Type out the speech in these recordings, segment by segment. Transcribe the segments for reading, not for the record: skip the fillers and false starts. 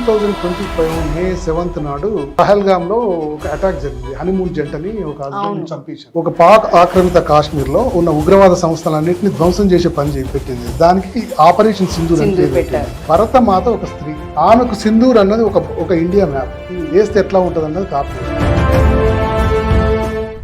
2025 మే 7th నాడు పహల్గామ్ లో ఒక అటాక్ జరిగింది. హనీమూన్ జంటని ఒక హస్బెండ్ చంపేశారు. ఒక పాక్ ఆక్రమిత కాశ్మీర్ లో ఉన్న ఉగ్రవాద సంస్థలన్నింటినీ ధ్వంసం చేసే పని పెట్టింది. దానికి ఆపరేషన్ సింధూర్ అని పేరు పెట్టింది. భరతమాత ఒక స్త్రీ, ఆమెకు సింధూర్ అన్నది ఒక ఇండియా మ్యాప్ వేస్తే ఎట్లా ఉంటది అన్నది కారణం.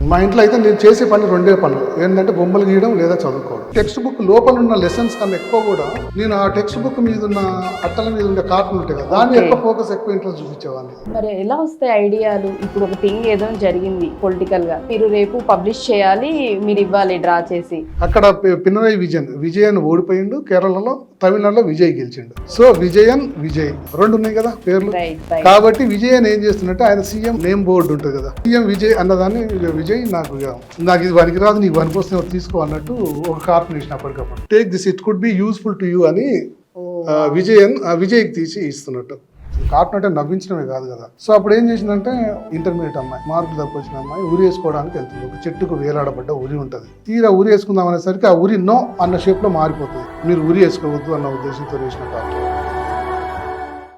మా ఇంట్లో అయితే నేను చేసే పని రెండే పనులు, ఏంటంటే బొమ్మలు గీయడం లేదా చదువుకోవడం. టెక్స్ట్ బుక్ లోపల ఉన్న లెసన్స్ కన్నా ఎక్కువ కూడా నేను ఆ టెక్స్ట్ బుక్ మీద ఉన్న అట్టల మీద ఉండే కార్టూన్ ఉంటాయి కదా, దాన్ని ఎక్కువ ఫోకస్, ఎక్కువ ఇంట్రెస్ట్ చూపించేవాడిని. మరి ఎలా వస్తాయి ఐడియాలు? ఇప్పుడు ఒక థింగ్ ఏదో జరిగింది పొలిటికల్ గా, మీరు రేపు పబ్లిష్ చేయాలి, మీరు ఇవ్వాలి డ్రా చేసి. అక్కడ పినరయి విజయన్ ఓడిపోయిండు కేరళలో, తమిళనాడులో విజయ్ గెలిచిండు. సో విజయన్ విజయ్ రెండు ఉన్నాయి కదా పేర్లు. కాబట్టి విజయన్ ఏం చేస్తున్నట్టే ఆయన సీఎం నేమ్ బోర్డు ఉంటుంది కదా, సీఎం విజయ్ అన్నదాన్ని విజయ్ నాకు ఇది పనికిరాదు, నీకు పనికొస్తే తీసుకో అన్నట్టు ఒక కార్పొరేషన్ అప్పటికప్పుడు take this, it could be useful to you అని విజయ్కి తీసి ఇస్తున్నట్టు. కార్టూన్ అంటే నవ్వించడమే కాదు కదా. సో అప్పుడు ఏం చేసిందంటే, ఇంటర్మీడియట్ అమ్మాయి, మార్కులు తక్కువ వచ్చిన అమ్మాయి ఉరి వేసుకోవడానికి వెళ్తుంది. ఒక చెట్టుకు వేలాడబడ్డ ఉరి ఉంటుంది. తీరా ఉరి వేసుకుందాం అనేసరికి ఆ ఉరి నో అన్న షేప్ లో మారిపోతుంది. మీరు ఉరి వేసుకోవద్దు అన్న ఉద్దేశంతో వేసిన కార్టూన్.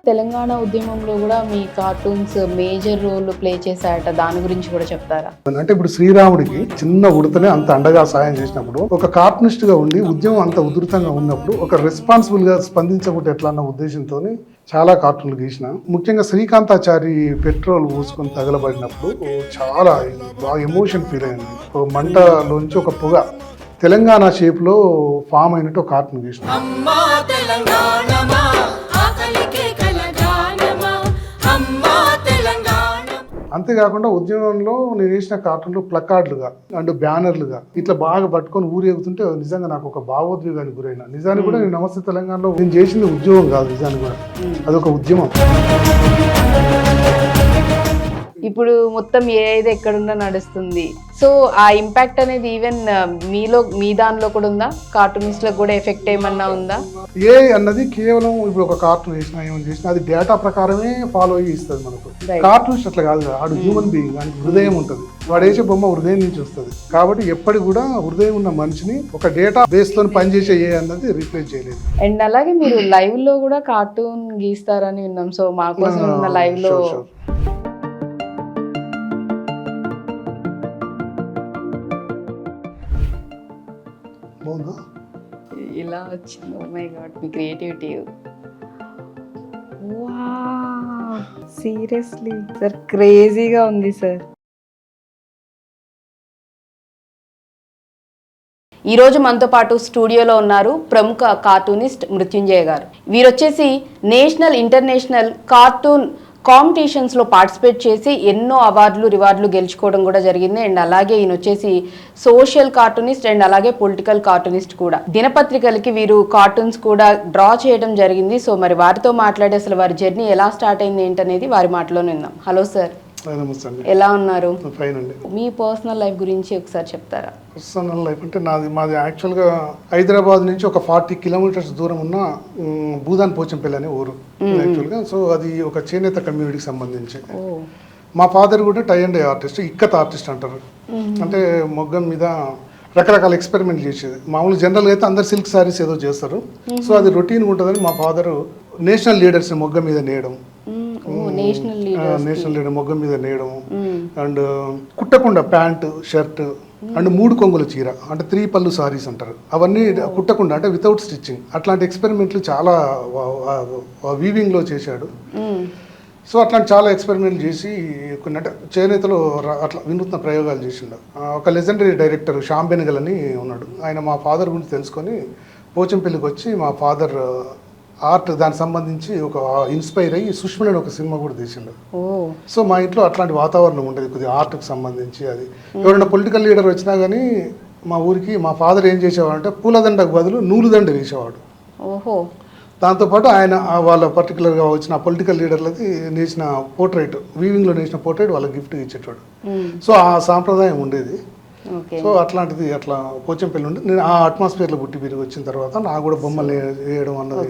తెలంగాణ ఉద్యమంలో కూడా మీ కార్టూన్స్ మేజర్ రోల్ ప్లే చేశాయట, దాని గురించి కూడా చెప్తారా? అంటే ఇప్పుడు శ్రీరాముడికి చిన్న ఉడతనే అంత అండగా సాయం చేసినప్పుడు, ఒక కార్టూనిస్ట్ గా ఉండి ఉద్యమం అంత ఉధృతంగా ఉన్నప్పుడు ఒక రెస్పాన్సిబుల్ గా స్పందించకుండా ఎట్లా అన్న ఉద్దేశంతో చాలా కార్టూన్లు గీసిన. ముఖ్యంగా శ్రీకాంతాచారి పెట్రోల్ పోసుకొని తగలబడినప్పుడు చాలా బాగా ఎమోషన్ ఫీల్ అయింది. ఒక మంటలోంచి ఒక పొగ తెలంగాణ షేప్ లో ఫామ్ అయినట్టు ఒక కార్టూన్ గీసిన. అంతేకాకుండా ఉద్యమంలో నేను వేసిన కార్టూన్లు ప్లకార్డులుగా అండ్ బ్యానర్లుగా ఇట్లా బాగా పట్టుకొని ఊరేగుతుంటే నిజంగా నాకు ఒక భావోద్వేగానికి గురైన. నిజానికి కూడా నేను నమస్తే తెలంగాణలో నేను చేసింది ఉద్యోగం కాదు, నిజానికి కూడా అదొక ఉద్యమం. ఇప్పుడు మొత్తం ఏది ఎక్కడున్నా నడుస్తుంది. సో ఆ ఇంపాక్ట్ అనేది ఈవెన్ మీ దానిలో కూడా ఉందా? కార్టూనిస్ట్లకు కూడా ఎఫెక్ట్ ఏమన్నా ఉందా? ఏ అన్నది కేవలం ఇప్పుడు ఒక కార్టూన్ వేసినా ఏమైనా చేసినా అది డేటా ప్రకారమే ఫాలో అయ్యి ఇస్తుంది మనకు. కార్టూనిస్ట్ అట్లా కాదు, వాడు హ్యూమన్ బీయింగ్, వాడికి హృదయం ఉంటుంది. వాడు వేసే బొమ్మ హృదయం నుంచి వస్తుంది. కాబట్టి ఎప్పటికి కూడా హృదయం ఉన్న మనిషిని ఒక డేటా బేస్ తో పనిచేసే ఏ అన్నది రీప్లేస్ చేయలేదు. అండ్ అలాగే మీరు లైవ్ లో కూడా కార్టూన్ గీస్తారని విన్నాం. సో మా కోసం ఉన్న లైవ్ లో ఇలా వచ్చింది. ఓ మై గాడ్, మీ క్రియేటివిటీ సీరియస్లీ సార్ క్రేజీగా ఉంది సార్. ఈరోజు మనతో పాటు స్టూడియోలో ఉన్నారు ప్రముఖ కార్టూనిస్ట్ మృత్యుంజయ గారు. వీరొచ్చేసి నేషనల్ ఇంటర్నేషనల్ కార్టూన్ కాంపిటీషన్స్లో పార్టిసిపేట్ చేసి ఎన్నో అవార్డులు రివార్డులు గెలుచుకోవడం కూడా జరిగింది. అండ్ అలాగే ఈయన వచ్చేసి సోషల్ కార్టూనిస్ట్ అండ్ అలాగే పొలిటికల్ కార్టూనిస్ట్ కూడా. దినపత్రికలకి వీరు కార్టూన్స్ కూడా డ్రా చేయడం జరిగింది. సో మరి వారితో మాట్లాడి అసలు వారి జర్నీ ఎలా స్టార్ట్ అయింది ఏంటనేది వారి మాటలోనే విందాం. హలో సార్, ఎలా ఉన్నారు? మీ పర్సనల్ లైఫ్ గురించి ఒకసారి చెప్తారా? పర్సనల్ లైఫ్ అంటే మాది యాక్చువల్గా హైదరాబాద్ నుంచి ఒక 40 కిలోమీటర్స్ దూరం ఉన్న భూదాన్ పోచంపల్లి అనే ఊరు యాక్చువల్గా. సో అది ఒక చేనేత కమ్యూనిటీకి సంబంధించి. మా ఫాదర్ కూడా tie and dye artist, ikat artist అంటారు. అంటే మొగ్గం మీద రకరకాల ఎక్స్పెరిమెంట్ చేసేది. మామూలు జనరల్గా అయితే అందరు సిల్క్ శారీస్ ఏదో చేస్తారు. సో అది రొటీన్గా ఉంటుందని మా ఫాదర్ నేషనల్ లీడర్స్ మొగ్గం మీద నేయడం, నేషనల్ లీడర్ మొగ్గం మీద నేయడం, అండ్ కుట్టకుండా ప్యాంటు షర్ట్ అండ్ 3 కొంగుల చీర అంటే 3 పళ్ళు సారీస్ అంటారు, అవన్నీ కుట్టకుండా అంటే వితౌట్ స్టిచ్చింగ్, అట్లాంటి ఎక్స్పెరిమెంట్లు చాలా వీవింగ్లో చేశాడు. సో అట్లాంటి చాలా ఎక్స్పెరిమెంట్లు చేసి కొన్ని అంటే చేనేతలో అట్లా వినూత్న ప్రయోగాలు చేసిండు. ఒక లెజెండరీ డైరెక్టర్ శ్యామ్ బెనగల్ అని ఉన్నాడు. ఆయన మా ఫాదర్ గురించి తెలుసుకొని పోచంపల్లికి వచ్చి మా ఫాదర్ ఆర్ట్ దానికి సంబంధించి ఒక ఇన్స్పైర్ అయ్యి సుష్మిన్ ఒక సినిమా కూడా తీసిండు. సో మా ఇంట్లో అట్లాంటి వాతావరణం ఉండేది కొద్దిగా ఆర్ట్కి సంబంధించి. అది ఎవరైనా పొలిటికల్ లీడర్ వచ్చినా కానీ మా ఊరికి మా ఫాదర్ ఏం చేసేవాడు అంటే పూలదండకు బదులు నూలుదండ వేసేవాడు. దాంతోపాటు ఆయన వాళ్ళ పర్టికులర్గా వచ్చిన పొలిటికల్ లీడర్లకి నేసిన పోర్ట్రైట్, వీవింగ్లో నేసిన పోర్ట్రైట్ వాళ్ళకి గిఫ్ట్ ఇచ్చేటోడు. సో ఆ సాంప్రదాయం ఉండేది. సో అట్లాంటిది అట్లా పోచంపల్లి ఉండి నేను ఆ అట్మాస్ఫియర్లో పుట్టి పెరిగి వచ్చిన తర్వాత నాకు కూడా బొమ్మలు వేయడం అన్నది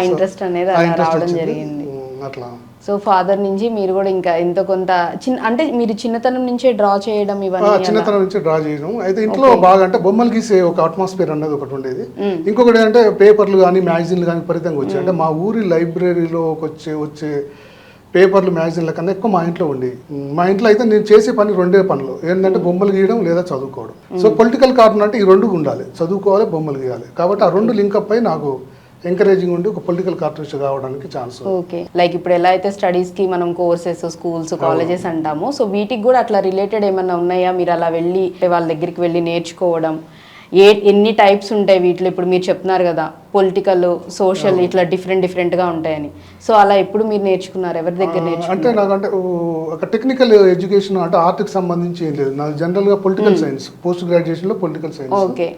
ఇంట్రెస్ట్ వచ్చింది. అట్లా. సో ఫాదర్ నుంచి మీరు కూడా ఇంకా ఇంత కొంత అంటే మీరు చిన్నతనం నుంచే డ్రా చేయడం ఇవన్నీ? చిన్నతనం నుంచి డ్రా చేయడం. అయితే ఇంట్లో బాగా అంటే బొమ్మలు గీసే ఒక అట్మాస్ఫియర్ అన్నది ఒకటి ఉండేది. ఇంకొకటి ఏంటంటే పేపర్లు కానీ మ్యాగజైన్లు కానీ విపరీతంగా వచ్చాయి. అంటే మా ఊరి లైబ్రరీలో వచ్చే పేపర్లు మ్యాగజైన్ల కన్నా ఎక్కువ మా ఇంట్లో ఉండేవి. మా ఇంట్లో అయితే నేను చేసే పని రెండే పనులు ఏంటంటే బొమ్మలు గీయడం లేదా చదువుకోవడం. సో పొలిటికల్ కార్టూన్ అంటే ఈ రెండు ఉండాలి, చదువుకోవాలి, బొమ్మలు గీయాలి. కాబట్టి ఆ రెండు లింకప్ అయి నాకు ఎంకరేజింగ్ ఉండి ఒక పొలిటికల్ కార్టూనిస్ట్ కావడానికి ఛాన్స్. ఓకే, లైక్ ఇప్పుడు ఎలా అయితే స్టడీస్ కి మనం కోర్సెస్, స్కూల్స్, కాలేజెస్ అంటాము, సో వీటికి కూడా అట్లా రిలేటెడ్ ఏమన్నా ఉన్నాయా? మీరు అలా వెళ్ళి వాళ్ళ దగ్గరికి వెళ్ళి నేర్చుకోవడం, ఎన్ని టైప్స్ ఉంటాయి వీటిలో? ఇప్పుడు మీరు చెప్తున్నారు కదా పొలిటికల్, సోషల్ ఇట్లా డిఫరెంట్గా ఉంటాయని. సో అలా ఎప్పుడు మీరు నేర్చుకున్నారు? ఎవరి దగ్గర నేర్చుకున్నారు? అంటే నాకంటే ఒక టెక్నికల్ ఎడ్యుకేషన్ అంటే ఆర్ట్కి సంబంధించి ఏం లేదు. నాకు జనరల్గా పొలిటికల్ సైన్స్, పోస్ట్ గ్రాడ్యుయేషన్లో పొలిటికల్ సైన్స్. ఓకే.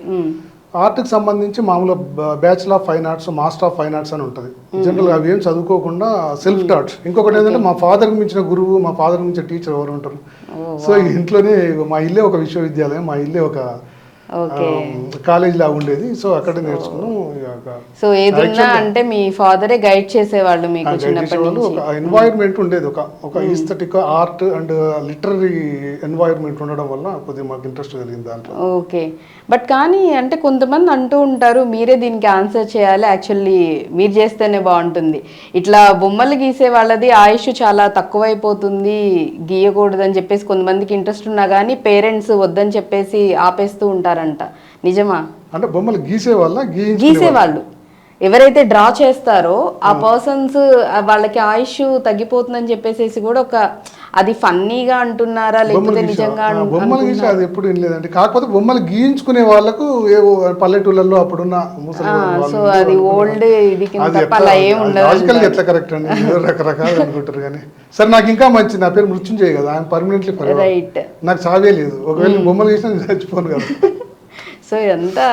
ఆర్ట్కి సంబంధించి మామూలు bachelor of fine arts, master of fine arts అని ఉంటుంది. జనరల్గా అవి ఏం చదువుకోకుండా సెల్ఫ్ టాట్. ఇంకొకటి ఏంటంటే మా ఫాదర్కి మించిన గురువు, మా ఫాదర్కి మించిన టీచర్ ఎవరు ఉంటారు? సో ఇంట్లోనే మా ఇల్లే ఒక విశ్వవిద్యాలయం, మా ఇల్లే ఒక కాలేజ్ లాగా ఉండేది. సో అక్కడే నేర్చుకున్నాం. సో ఏదన్నా అంటే మీ ఫాదరే గైడ్ చేసేవాళ్ళు మీకు చిన్నప్పటి నుంచి? ఒక ఎన్వైర్న్మెంట్ ఉండేది, ఒక aesthetic art and literary environment ఉండడం వల్ల కొద్దిగా మాకు ఇంట్రెస్ట్ కలిగింది దాంట్లో. ఓకే, బట్ కానీ అంటే కొంతమంది అంటూ ఉంటారు మీరే దీనికి ఆన్సర్ చేయాలి, యాక్చువల్లీ మీరు చేస్తేనే బాగుంటుంది, ఇట్లా బొమ్మలు గీసే వాళ్ళది ఆయుష్ చాలా తక్కువైపోతుంది, గీయకూడదని చెప్పేసి కొంతమందికి ఇంట్రెస్ట్ ఉన్నా కానీ పేరెంట్స్ వద్దని చెప్పేసి ఆపేస్తూ ఉంటారంట. నిజమా? అంటే బొమ్మలు గీసేవాళ్ళు ఎవరైతే డ్రా చేస్తారో ఆ పర్సన్స్ వాళ్ళకి ఆయుష్ తగ్గిపోతుందని చెప్పేసి కూడా ఒక అది ఫన్నీగా అంటున్నారా లేకపోతే నిజంగా? బొమ్మలు గీసి అది ఎప్పుడు ఏం లేదండి. కాకపోతే బొమ్మలు గీయించుకునే వాళ్ళకు ఏవో పల్లెటూళ్ళలో అప్పుడున్న సో అది ఓల్డ్ ఇది అలా ఏం ఉండదు. ఎట్లా కరెక్ట్ అండి, రకరకాలు అనుకుంటారు. కానీ సరే నాకు ఇంకా మంచి, నా పేరు మృత్యుంజయ్ కదా, ఆయన పర్మనెంట్లీ రైట్, నాకు చావే లేదు. ఒకవేళ బొమ్మలు గీసినా చచ్చిపోను కదా. సో ఇదంతా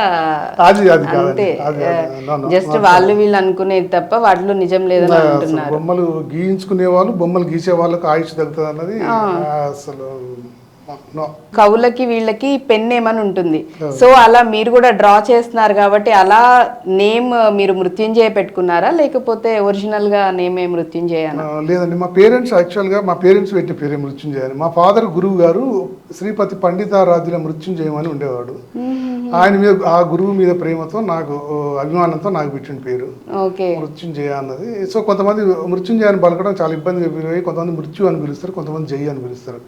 అంటే జస్ట్ వాళ్ళు వీళ్ళు అనుకునేది తప్ప వాటిలో నిజం లేదని అంటున్నారు. బొమ్మలు గీయించుకునే వాళ్ళు, బొమ్మలు గీసే వాళ్ళకు ఆయుష్ తగ్గుతుంది అన్నది అసలు. కవులకి వీళ్ళకి పెన్ ఏమని ఉంటుంది. సో అలా మీరు కూడా డ్రా చేస్తున్నారు కాబట్టి అలా నేమ్ మీరు మృత్యుంజయ పెట్టుకున్నారా లేకపోతే ఒరిజినల్ గా నేమే మృత్యుంజయ? లేదండి, మా పేరెంట్స్ యాక్చువల్గా మా పేరెంట్స్ పెట్టిన పేరే మృత్యుంజయ అని. మా ఫాదర్ గురువు గారు శ్రీపతి పండితారాధ్యుల మృత్యుంజయం అని ఉండేవాడు. ఆయన మీద, ఆ గురువు మీద ప్రేమతో నాకు అభిమానంతో నాకు పెట్టిన పేరు మృత్యుంజయ అన్నది. సో కొంతమంది మృత్యుంజయ అని పలకడం చాలా ఇబ్బందిగా ఫీల్, కొంతమంది మృత్యు అని పిలుస్తారు, కొంతమంది జై అని పిలుస్తారు.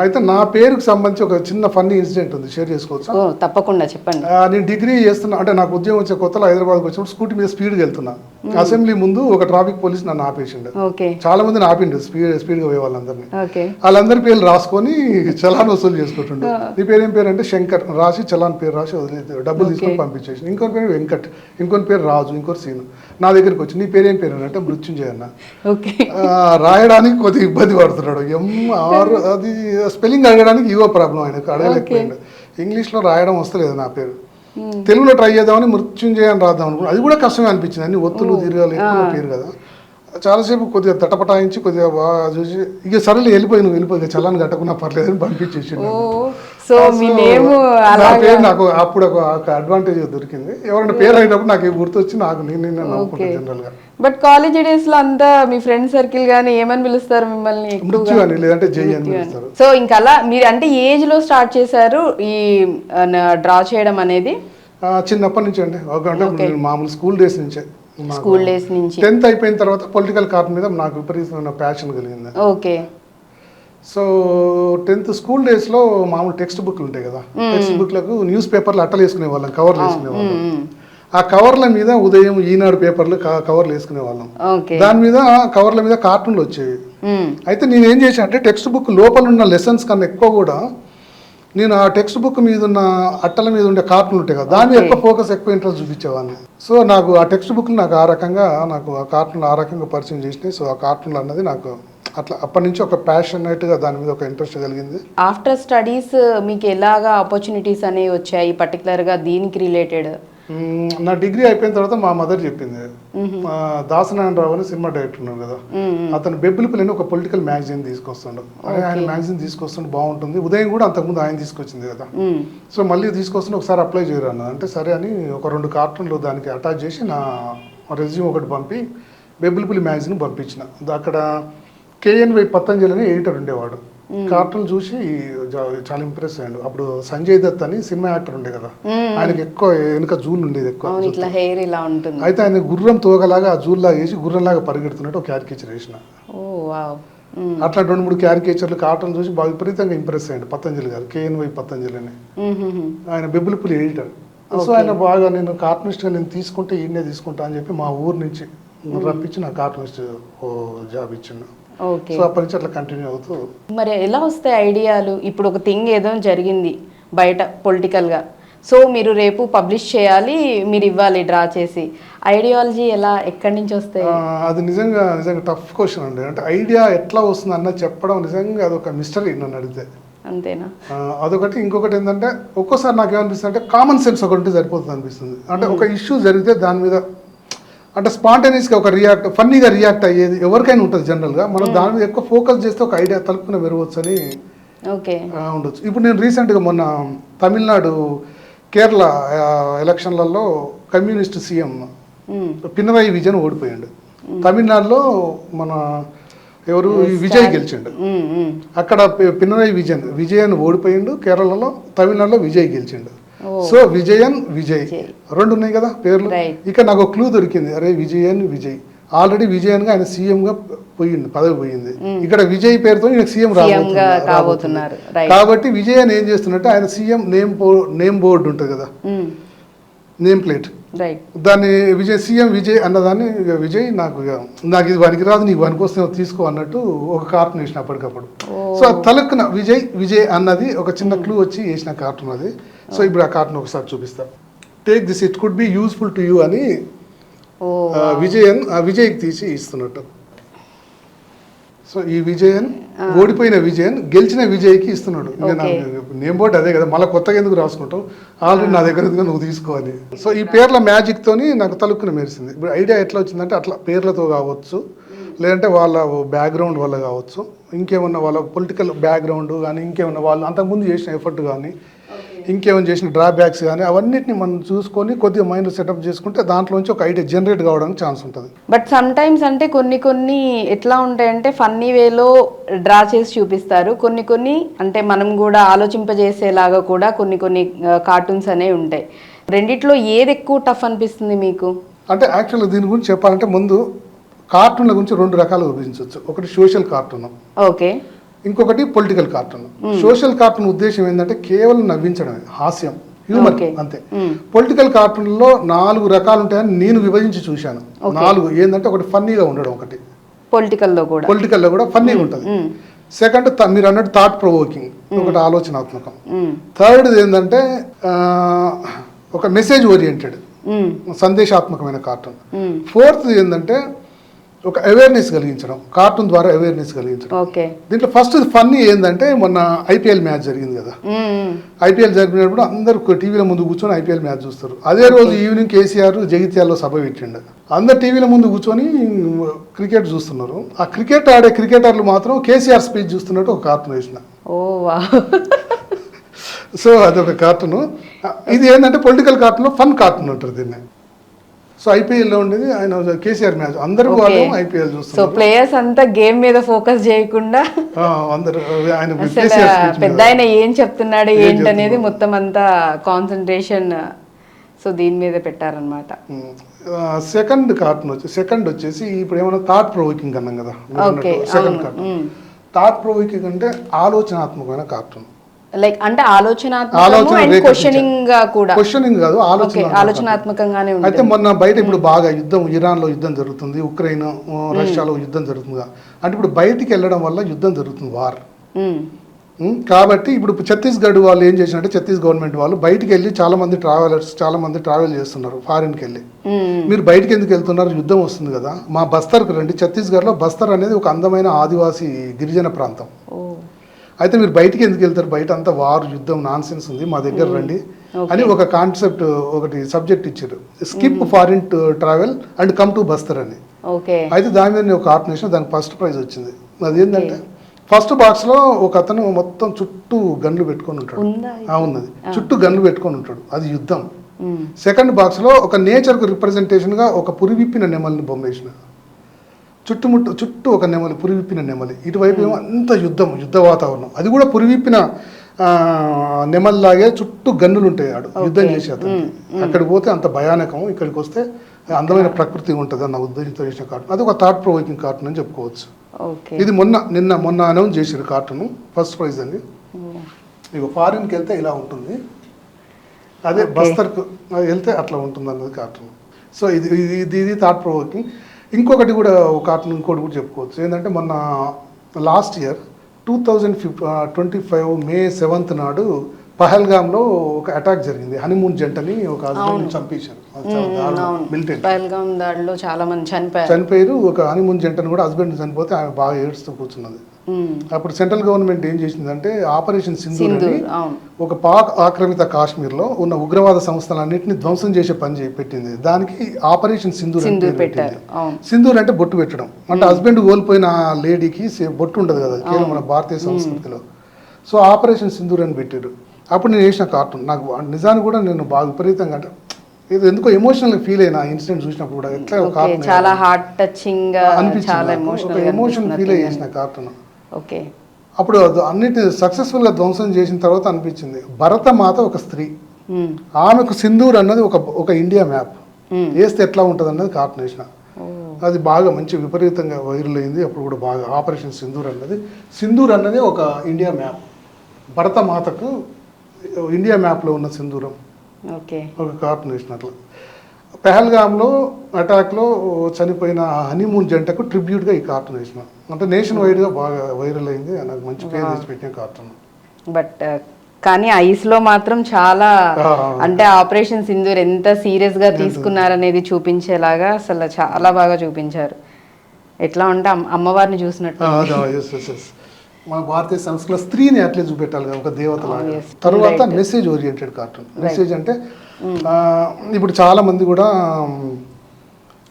అయితే నా పేరుకు సంబంధించి ఒక చిన్న ఫన్నీ ఇన్సిడెంట్ ఉంది, షేర్ చేసుకోవచ్చు? తప్పకుండా చెప్పండి. నేను డిగ్రీ చేస్తున్నా, అంటే నాకు ఉద్యోగం వచ్చే కొత్తలో హైదరాబాద్కి వచ్చినప్పుడు స్కూటీ మీద స్పీడ్గా వెళ్తున్నా. అసెంబ్లీ ముందు ఒక ట్రాఫిక్ పోలీస్ నన్ను ఆపేసిండు. చాలా మందిని ఆపిండు స్పీడ్గా పోయే వాళ్ళందరినీ. వాళ్ళందరి పేర్లు రాసుకొని చలాన్ వసూలు చేసుకుంటుండే. నీ పేరు ఏం పేరు అంటే శంకర్ రాసి చలాన్ పేరు రాసి వదిలేదు, డబ్బులు తీసుకొని పంపించేసి. ఇంకోటి పేరు వెంకట్, ఇంకొని పేరు రాజు, ఇంకోటి సీను. నా దగ్గరికి వచ్చి నీ పేరు ఏం పేరు అంటే మృత్యుంజయ అన్న. రాయడానికి కొద్దిగా ఇబ్బంది పడుతున్నాడు, అది స్పెల్లింగ్ అడగడానికి ఇవో ప్రాబ్లం, ఆయనకు అడగలేకపోయింది. ఇంగ్లీష్లో రాయడం వస్తలేదు నా పేరు. తెలుగులో ట్రై చేద్దామని మృత్యుంజయ అని రాద్దాం అనుకున్నాను. అది కూడా కష్టమే అనిపించింది, అన్ని ఒత్తులు దీర్ఘాలు ఎక్కువ పేరు కదా. చాలాసేపు కొద్దిగా తటపటాయించి కొద్దిగా చూసి ఇక సరేలే వెళ్ళిపోయి చలాన్ని కట్టకున్నా పర్లేదని పంపించేసి. సో మీ నేమ్ నా పేరు నాకు అప్పుడు ఒక అడ్వాంటేజ్ దొరికింది. ఎవరైనా పేరు అయినప్పుడు నాకు గుర్తొచ్చి నాకు నేను నవ్వుకుంటాను జనరల్ గా. బట్ కాలేజ్ డేస్ లో అంతా మీ ఫ్రెండ్ సర్కిల్ గానీ ఏమని పిలుస్తారు మిమ్మల్ని? మృత్యు అని, లేదంటే జై అని పిలుస్తారు. సో ఇంకా అలా మీరు అంటే ఏజ్ లో స్టార్ట్ చేశారు ఈ డ్రా చేయడం అనేది? చిన్నప్పటి నుంచి అండి, అంటే మామూలు స్కూల్ డేస్ నుంచే. స్కూల్ డేస్ నుంచి 10th అయిపోయిన తర్వాత పొలిటికల్ కార్టూన్ మీద నాకు విపరీతమైన ప్యాషన్ కలిగింది. ఓకే. సో 10th స్కూల్ డేస్లో మామూలు టెక్స్ట్ బుక్లు ఉంటాయి కదా, టెక్స్ట్ బుక్లకు న్యూస్ పేపర్లు అట్టలు వేసుకునే వాళ్ళం, కవర్లు వేసుకునే వాళ్ళం. ఆ కవర్ల మీద ఉదయం ఈనాడు పేపర్లు కవర్లు వేసుకునే వాళ్ళం. దాని మీద కవర్ల మీద కార్టూన్లు వచ్చేవి. అయితే నేను ఏం చేశాను అంటే టెక్స్ట్ బుక్ లోపల ఉన్న లెసన్స్ కన్నా ఎక్కువ కూడా నేను ఆ టెక్స్ట్ బుక్ మీద ఉన్న అట్టల మీద ఉండే కార్టూన్లు ఉంటాయి కదా, దాని మీద ఎక్కువ ఫోకస్, ఎక్కువ ఇంట్రెస్ట్ చూపించేవాడిని. సో నాకు ఆ టెక్స్ట్ బుక్లు నాకు ఆ కార్టూన్లు ఆ రకంగా పరిచయం చేసినాయి. సో ఆ కార్టూన్లు అన్నది నాకు అట్లా అప్పటి నుంచి ఒక ప్యాషనేట్గా దాని మీద ఒక ఇంట్రెస్ట్ కలిగింది. ఆఫ్టర్ స్టడీస్ మీకు ఎలాగా ఆపర్చునిటీస్ అనేవి వచ్చాయి పర్టికులర్గా దీనికి రిలేటెడ్? నా డిగ్రీ అయిపోయిన తర్వాత మా మదర్ చెప్పింది, దాసనారాయణరావు అని సినిమా డైరెక్టర్ ఉన్నారు కదా, అతను బెబ్బులిపల్లి ఒక పొలిటికల్ మ్యాగజైన్ తీసుకొస్తుండు. ఆయన మ్యాగజైన్ తీసుకొస్తుంటే బాగుంటుంది, ఉదయం కూడా అంతకుముందు ఆయన తీసుకొచ్చింది కదా, సో మళ్ళీ తీసుకొస్తుంటే ఒకసారి అప్లై చేయరు అన్నది. అంటే సరే అని ఒక 2 కార్టూన్లు దానికి అటాచ్ చేసి నా రెజ్యూమ్ ఒకటి పంపి బెబ్బులిపులి మ్యాగజైన్ పంపించిన. అక్కడ KNY పతంజలి అని ఎడిటర్ ఉండేవాడు. కార్టూన్ చూసి చాలా ఇంప్రెస్ అయ్యాడు. అప్పుడు సంజయ్ దత్ అని సినిమా యాక్టర్ ఉండే కదా, ఆయనకి ఎక్కువ వెనుక జూల్ ఉండేది ఎక్కువ. అయితే ఆయన గుర్రం తోగలాగా ఆ జూల్ లాగా వేసి గుర్రంలాగా పరిగెడుతున్నట్టు ఒక క్యారికేచర్ వేసిన. అట్లా 2-3 క్యారికేచర్లు కార్టూన్ చూసి బాగా విపరీతంగా ఇంప్రెస్ అయ్యాడు పతంజలి గారు. KNY పతంజలి అని ఆయన బెబ్బులిపులి ఎడిటర్. సో ఆయన బాగా నేను కార్టూనిస్ట్గా నేను తీసుకుంటే ఈయనే తీసుకుంటా అని చెప్పి మా ఊరు నుంచి రప్పించి నా కార్టూనిస్ట్ జాబ్ ఇచ్చిండు. సో అప్పటి నుంచి అట్లా కంటిన్యూ అవుతూ. మరి ఎలా వస్తాయి ఐడియాలు? ఇప్పుడు ఒక థింగ్ ఏదో జరిగింది బయట పొలిటికల్గా, సో మీరు రేపు పబ్లిష్ చేయాలి, మీరు ఇవ్వాలి డ్రా చేసి, ఐడియాలజీ ఎలా ఎక్కడి నుంచి వస్తాయి? అది నిజంగా టఫ్ క్వశ్చన్ అండి. అంటే ఐడియా ఎట్లా వస్తుంది అన్న చెప్పడం నిజంగా అదొక మిస్టరీ నన్ను అడిగితే. అంతేనా? అదొకటి. ఇంకొకటి ఏంటంటే ఒక్కోసారి నాకు ఏమనిపిస్తుంది అంటే కామన్ సెన్స్ ఒకటి సరిపోతుంది అనిపిస్తుంది. అంటే ఒక ఇష్యూ జరిగితే దాని మీద అంటే స్పాంటేనియస్గా ఒక ఫన్నీగా రియాక్ట్ అయ్యేది ఎవరికైనా ఉంటుంది జనరల్గా. మనం దాని మీద ఎక్కువ ఫోకస్ చేస్తే ఒక ఐడియా తలుపుకునే మెరవచ్చు అని ఉండొచ్చు. ఇప్పుడు నేను రీసెంట్గా మొన్న తమిళనాడు కేరళ ఎలక్షన్లలో కమ్యూనిస్ట్ సీఎం పినరయి విజయన్ ఓడిపోయాడు. తమిళనాడులో మన ఎవరు విజయ్ గెలిచిండు. అక్కడ పినరయి విజయన్ ఓడిపోయిండు కేరళలో, తమిళనాడులో విజయ్ గెలిచిండు. సో విజయ్ 2 ఉన్నాయి కదా పేర్లు. ఇక నాకు ఒక క్లూ దొరికింది, అరే విజయ్ ఆల్రెడీ విజయన్గా ఆయన సీఎంగా పోయిండు, పదవి పోయింది. ఇక్కడ విజయ్ పేరుతో ఈయన సీఎం రాబోతున్నారు. కాబట్టి విజయన్ ఏం చేస్తున్నట్టు ఆయన సీఎం నేమ్ బోర్డు ఉంటుంది కదా, నేమ్ ప్లేట్, దాన్ని సీఎం విజయ్ అన్నదాన్ని విజయ్ నాకు ఇది పనికిరాదు, నీకు పనికొస్తే తీసుకో అన్నట్టు ఒక కార్టూన్ వేసిన అప్పటికప్పుడు. సో తలక్కున విజయ్ అన్నది ఒక చిన్న క్లూ వచ్చి వేసిన కార్టూన్ అది. సో ఇప్పుడు ఆ కార్టూన్ ఒకసారి చూపిస్తాను. Take this, it could be useful to you అని విజయ్కి తీసి ఇస్తున్నట్టు. సో ఈ ఓడిపోయిన విజయన్ గెలిచిన విజయ్కి ఇస్తున్నాడు. నేమ్ బోర్డు అదే కదా, మళ్ళీ కొత్తగా ఎందుకు రాసుకుంటావు, ఆల్రెడీ నా దగ్గర నువ్వు తీసుకోవాలి. సో ఈ పేర్ల మ్యాజిక్ తోని నాకు తలుక్కున మెరిసింది. ఇప్పుడు ఐడియా ఎట్లా వచ్చిందంటే అట్లా పేర్లతో కావచ్చు, లేదంటే వాళ్ళ బ్యాక్గ్రౌండ్ వల్ల కావచ్చు, ఇంకేమన్నా వాళ్ళ పొలిటికల్ బ్యాక్గ్రౌండ్ కానీ, ఇంకేమన్నా వాళ్ళు అంతకుముందు చేసిన ఎఫర్ట్ కానీ, ఇంకేమైనా చేసిన డ్రాబ్యాక్స్ కానీ, అవన్నిటిని మనం చూసుకొని కొద్దిగా మైండ్ సెటప్ చేసుకుంటే దాంట్లోంచి ఒక ఐడియా జనరేట్ కావడానికి ఛాన్స్ ఉంటుంది. బట్ సమ్ టైమ్స్ అంటే కొన్ని ఎట్లా ఉంటాయంటే ఫన్నీ వేలో డ్రా చేసి చూపిస్తారు, కొన్ని అంటే మనం కూడా ఆలోచింపజేసేలాగా కూడా కొన్ని కార్టూన్స్ అనేవి ఉంటాయి. రెండిట్లో ఏది ఎక్కువ టఫ్ అనిపిస్తుంది మీకు? అంటే యాక్చువల్గా దీని గురించి చెప్పాలంటే ముందు కార్టూన్ల గురించి 2 రకాలు విభజించవచ్చు. ఒకటి సోషల్ కార్టూన్, ఓకే, ఇంకొకటి పొలిటికల్ కార్టూన్. సోషల్ కార్టూన్ ఉద్దేశం ఏంటంటే కేవలం నవ్వించడమే, హాస్యం, హ్యూమర్ అంతే. పొలిటికల్ కార్టూన్లో 4 రకాలు ఉంటాయని నేను విభజించి చూశాను. 4 ఏంటంటే ఒకటి ఫన్నీగా ఉండడం, ఒకటి పొలిటికల్లో కూడా ఫన్నీగా ఉంటుంది. సెకండ్ మీరు అన్నట్టు థాట్ ప్రొవోకింగ్, ఒకటి ఆలోచనాత్మకం. థర్డ్ ఏంటంటే ఒక మెసేజ్ ఓరియంటెడ్, సందేశాత్మకమైన కార్టూన్. ఫోర్త్ ఏంటంటే ఒక అవేర్నెస్ కలిగించడం, కార్టూన్ ద్వారా అవేర్నెస్ కలిగించడం. దీంట్లో ఫస్ట్ ఫన్నీ ఏంటంటే మొన్న IPL మ్యాచ్ జరిగింది కదా, IPL జరిగినప్పుడు అందరు టీవీల ముందు కూర్చొని IPL మ్యాచ్ చూస్తారు. అదే రోజు ఈవినింగ్ కేసీఆర్ జగిత్యాల్లో సభ పెట్టిండు, అందరు టీవీల ముందు కూర్చొని క్రికెట్ చూస్తున్నారు. ఆ క్రికెట్ ఆడే క్రికెటర్లు మాత్రం కేసీఆర్ స్పీచ్ చూస్తున్నట్టు ఒక కార్టూన్ వేసిన. సో అదొక కార్టూన్. ఇది ఏంటంటే పొలిటికల్ కార్టూన్లో ఫన్ కార్టూన్ అంటారు దీన్ని. సో IPL ఉండేది ఆయన కేసీఆర్ మ్యాచ్, అందరూ వాళ్ళు IPL చూస్తారు. సో ప్లేయర్స్ అంతా గేమ్ మీద ఫోకస్ చేయకుండా అందరూ ఆయన పెద్ద ఆయన ఏం చెప్తున్నాడు ఏంటనేది మొత్తం అంతా కాన్సన్ట్రేషన్ సో దీని మీద పెట్టారనమాట. సెకండ్ కార్టూన్ వచ్చేసి ఇప్పుడు ఏమైనా థాట్ ప్రొవోకింగ్ అన్నాం కదా, సెకండ్ కార్టూన్. థాట్ ప్రొవోకింగ్ అంటే ఆలోచనాత్మకమైన కార్టూన్. లైక్ అంటే క్వశ్చనింగ్ కాదు, ఆలోచనాత్మకంగానే. అయితే మొన్న బయట ఇప్పుడు బాగా ఇరాన్ లో యుద్ధం జరుగుతుంది, ఉక్రెయిన్ రష్యాలో యుద్ధం జరుగుతుంది. అంటే ఇప్పుడు బయటికి వెళ్ళడం వల్ల యుద్ధం జరుగుతుంది, వార్. కాబట్టి ఇప్పుడు ఛత్తీస్గఢ్ వాళ్ళు ఏం చేసినట్టే, ఛత్తీస్ గవర్నమెంట్ వాళ్ళు బయటికి వెళ్ళి చాలా మంది ట్రావెల్ చేస్తున్నారు ఫారిన్కి వెళ్ళి. మీరు బయటికి ఎందుకు వెళ్తున్నారు, యుద్ధం వస్తుంది కదా, మా బస్తర్కి రండి. ఛత్తీస్గఢ్లో బస్తర్ అనేది ఒక అందమైన ఆదివాసీ గిరిజన ప్రాంతం. అయితే మీరు బయటికి ఎందుకు వెళ్తారు, బయట అంతా వారు యుద్ధం నాన్సెన్స్ ఉంది, మా దగ్గర రండి అని ఒక కాన్సెప్ట్, ఒకటి సబ్జెక్ట్ ఇచ్చారు, skip foreign travel and come to Bastar అని. అయితే దాని మీద ఒక ఆర్గనైజేషన్ దానికి ఫస్ట్ ప్రైజ్ వచ్చింది. అదేంటంటే ఫస్ట్ బాక్స్ లో ఒక అతను మొత్తం చుట్టూ గన్లు పెట్టుకొని ఉంటాడు, ఉన్నది చుట్టూ గన్లు పెట్టుకొని ఉంటాడు, అది యుద్ధం. సెకండ్ బాక్స్ లో ఒక నేచర్ కు రిప్రజెంటేషన్ గా ఒక పురివిప్పిన నెమల్ని బొమ్మ వేసిన, చుట్టూ ఒక నెమలి, పురివిప్పిన నెమలి, ఇటువైపు ఏమో అంత యుద్ధ వాతావరణం, అది కూడా పురివిప్పిన నెమల్లాగే చుట్టూ గన్నులు ఉంటాయి, యుద్ధం చేసే అతనికి. అక్కడికి పోతే అంత భయానకం, ఇక్కడికి వస్తే అందమైన ప్రకృతి ఉంటుంది అన్న ఉద్దేశంతో చేసిన కార్టూన్. అది ఒక థాట్ ప్రొవోకింగ్ కార్టూన్ అని చెప్పుకోవచ్చు. ఇది మొన్న అనౌన్స్ చేసిన కార్టూన్, ఫస్ట్ ప్రైజ్ అండి. ఇక ఫారిన్కి వెళ్తే ఇలా ఉంటుంది, అదే బస్తర్కు వెళ్తే అట్లా ఉంటుంది అన్నది కార్టూన్. సో ఇది థాట్ ప్రొవోకింగ్. ఇంకొకటి కూడా కార్టూన్ ఇంకోటి కూడా చెప్పుకోవచ్చు ఏంటంటే, మొన్న లాస్ట్ ఇయర్ 2025 May 7th నాడు పహల్గామ్లో ఒక అటాక్ జరిగింది. హనీమూన్ జంటని ఒక హస్బెండ్ చంపేశారు. పహల్గామ్ దాడిలో చాలా మంది చనిపోయారు. ఒక హనీమూన్ జంటని కూడా హస్బెండ్ చనిపోతే ఆమె బాగా ఏడుస్తూ కూర్చున్నది. అప్పుడు సెంట్రల్ గవర్నమెంట్ ఏం చేసిందంటే ఆపరేషన్ సింధూర్ అని ఒక పాక్ ఆక్రమిత కాశ్మీర్లో ఉన్న ఉగ్రవాద సంస్థలన్నింటినీ ధ్వంసం చేసే పని పెట్టింది. దానికి ఆపరేషన్ సింధూర్ అని పెట్టింది. సింధూర్ అంటే బొట్టు పెట్టడం, అంటే హస్బెండ్ కోల్పోయిన లేడీకి బొట్టు ఉండదు కదా కేవలం మన భారతీయ సంస్కృతిలో. సో ఆపరేషన్ సింధూర్ అని పెట్టారు. అప్పుడు నేను వేసిన కార్టూన్ నాకు నిజానికి కూడా నేను బాగా విపరీతంగా అంటే ఇది ఎందుకో ఎమోషనల్ ఫీల్ అయినా ఇన్సిడెంట్ చూసినప్పుడు కూడా ఎట్లా చాలా హార్ట్ టచింగ్ ఎమోషన్ ఫీల్ అయ్యి చేసిన కార్టూన్. ఓకే, అప్పుడు అన్నిటి సక్సెస్ఫుల్ గా ధ్వంసం చేసిన తర్వాత అనిపించింది, భరతమాత ఒక స్త్రీ, ఆమెకు సింధూర్ అన్నది ఒక ఇండియా మ్యాప్ వేస్తే ఎట్లా ఉంటుంది అన్నది కార్టూన్ వేసిన. అది బాగా మంచి విపరీతంగా వైరల్ అయింది. అప్పుడు కూడా బాగా ఆపరేషన్ సింధూర్ అన్నది ఒక ఇండియా మ్యాప్, భరతమాతకు ఇండియా మ్యాప్లో ఉన్న సింధూరం ఒక కార్టూన్ వేసినట్లు. పెహల్గామ్లో అటాక్లో చనిపోయిన హనీమూన్ జంటకు ట్రిబ్యూట్గా ఈ కార్టూన్ వేసిన. అంటే నేషన్ వైడ్గా బాగా వైరల్ అయింది, నాకు మంచి పేరు తెచ్చి పెట్టిన కార్టూన్. బట్ కానీ ఐస్లో మాత్రం చాలా అంటే ఆపరేషన్ సింధూర్ ఎంత సీరియస్గా తీసుకున్నారనేది చూపించేలాగా అసలు చాలా బాగా చూపించారు. ఎట్లా ఉంటే అమ్మవారిని చూసినట్టు. మన భారతీయ సంస్కృతిలో స్త్రీని అట్లే చూపెట్టాలి కదా, ఒక దేవతలాగా. తర్వాత మెసేజ్ ఓరియంటెడ్ కార్టూన్. మెసేజ్ అంటే ఇప్పుడు చాలా మంది కూడా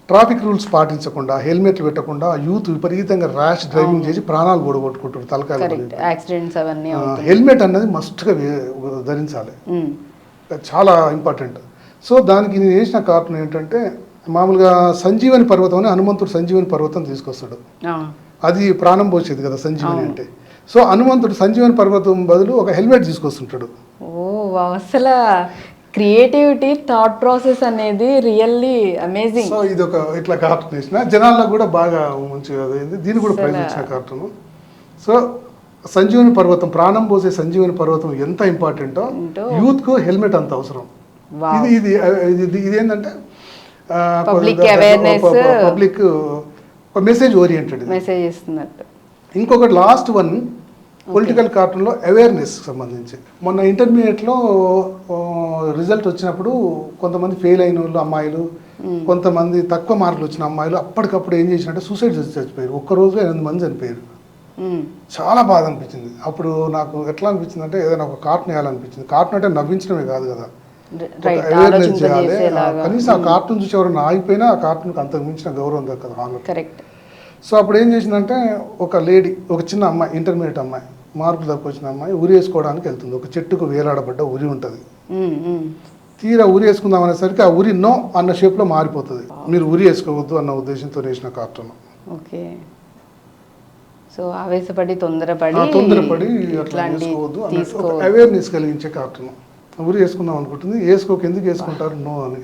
ట్రాఫిక్ రూల్స్ పాటించకుండా, హెల్మెట్లు పెట్టకుండా యూత్ విపరీతంగా ర్యాష్ డ్రైవింగ్ చేసి ప్రాణాలు ఓడగొట్టుకుంటారు తలకాయలు. హెల్మెట్ అన్నది మస్ట్గా ధరించాలి, చాలా ఇంపార్టెంట్. సో దానికి నేను వేసిన కార్టూన్ ఏంటంటే, మామూలుగా సంజీవని పర్వతం అని హనుమంతుడు సంజీవని పర్వతం తీసుకొస్తాడు. అది ప్రాణం పోసేది కదా సంజీవని అంటే. సో హనుమంతుడు సంజీవని పర్వతం బదులు ఒక హెల్మెట్ తీసుకొస్తుంటాడు. అసలు క్రియేటివిటీ, థాట్ ప్రాసెస్ అనేది రియల్లీ అమేజింగ్. సో ఇది ఒక ఇట్లా కార్టూన్ వేసిన, జనాల్లో కూడా బాగా మంచిగా అయింది. దీన్ని కూడా ప్రైజ్ ఇచ్చిన కార్టూన్. సో సంజీవని పర్వతం, ప్రాణం పోసే సంజీవని పర్వతం ఎంత ఇంపార్టెంటో యూత్ కు హెల్మెట్ అంత అవసరం. ఇది ఏంటంటే పబ్లిక్ మెసేజ్ ఓరియంటెడ్ మెసేజ్ ఇస్తున్నట్టు. ఇంకొకటి లాస్ట్ వన్ పొలిటికల్ కార్టూన్లో అవేర్నెస్ సంబంధించి. మొన్న ఇంటర్మీడియట్లో రిజల్ట్ వచ్చినప్పుడు కొంతమంది ఫెయిల్ అయిన వాళ్ళు అమ్మాయిలు, కొంతమంది తక్కువ మార్కులు వచ్చిన అమ్మాయిలు అప్పటికప్పుడు ఏం చేసినట్టే సూసైడ్ చేసి చచ్చిపోయారు. ఒక్కరోజు 8 మంది చనిపోయారు. చాలా బాధ అనిపించింది. అప్పుడు నాకు ఎట్లా అనిపించింది అంటే ఏదైనా ఒక కార్టూన్ వేయాలనిపించింది. కార్టూన్ అంటే నవ్వించడమే కాదు కదా, అవేర్నెస్ చేయాలి. కనీసం ఆ కార్టూన్ చూసి ఎవరైనా ఆగిపోయినా ఆ కార్టూన్కి అంతకు మించిన గౌరవం దక్కదు హాల్లో. సో అప్పుడు ఏం చేసిందంటే, ఒక లేడీ, ఒక చిన్న అమ్మాయి, ఇంటర్మీడియట్ అమ్మాయి, మార్కులు తక్కువ వచ్చిన అమ్మాయి ఉరి వేసుకోవడానికి వెళ్తుంది. ఒక చెట్టుకు వేలాడబడ్డ ఉరి ఉంటుంది. తీరా ఉరి వేసుకుందాం అనేసరికి ఆ ఉరి నో అన్న షేప్లో మారిపోతుంది. మీరు ఉరి వేసుకోవద్దు అన్న ఉద్దేశంతో వేసిన కార్టూన్. ఓకే, సో ఆవేశపడి తొందరపడి అట్లా వేసుకోవద్దు, అవేర్నెస్ కలిగించే కార్టూన్. ఉరి వేసుకుందాం అనుకుంటుంది, వేసుకోక ఎందుకు వేసుకుంటారు నో అని.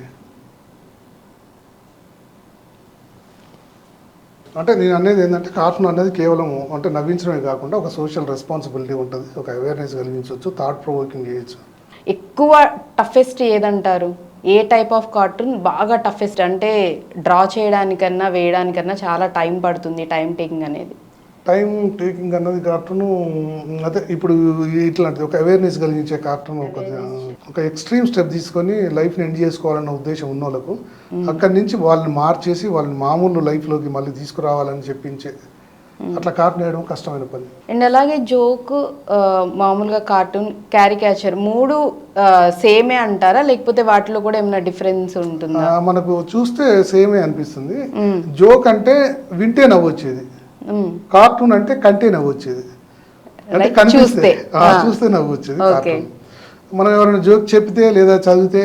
అంటే నేను అనేది ఏంటంటే, కార్టూన్ అనేది కేవలం అంటే నవ్వించడమే కాకుండా ఒక సోషల్ రెస్పాన్సిబిలిటీ ఉంటుంది, ఒక అవేర్నెస్ కలిగించవచ్చు, థాట్ ప్రొవోకింగ్ చేయొచ్చు. ఎక్కువ టఫెస్ట్ ఏదంటారు? ఏ టైప్ ఆఫ్ కార్టూన్ బాగా టఫెస్ట్? అంటే డ్రా చేయడానికన్నా వేయడానికన్నా చాలా టైం పడుతుంది, టైం టేకింగ్ అనేది. టైం టేకింగ్ అన్నది కార్టూన్ అదే ఇప్పుడు ఇట్లాంటిది ఒక అవేర్నెస్ కలిగించే కార్టూన్. ఒక ఎక్స్ట్రీమ్ స్టెప్ తీసుకొని లైఫ్ని ఎండ్ చేసుకోవాలన్న ఉద్దేశం ఉన్న వాళ్ళకు అక్కడి నుంచి వాళ్ళని మార్చేసి వాళ్ళని మామూలు లైఫ్లోకి మళ్ళీ తీసుకురావాలని చెప్పించే అట్లా కార్టూన్ వేయడం కష్టమైన పని. అండ్ అలాగే జోక్, మామూలుగా కార్టూన్, క్యారికేచర్ 3 సేమే అంటారా, లేకపోతే వాటిలో కూడా ఏమైనా డిఫరెన్స్ ఉంటుందా? మనకు చూస్తే సేమే అనిపిస్తుంది. జోక్ అంటే వింటే నవ్వొచ్చేది, కార్టూన్ అంటే కంటే నవ్వొచ్చేది, అంటే కనిపిస్తే చూస్తే నవ్వొచ్చేది కార్టూన్. మనం ఎవరైనా జోక్ చెప్తే లేదా చదివితే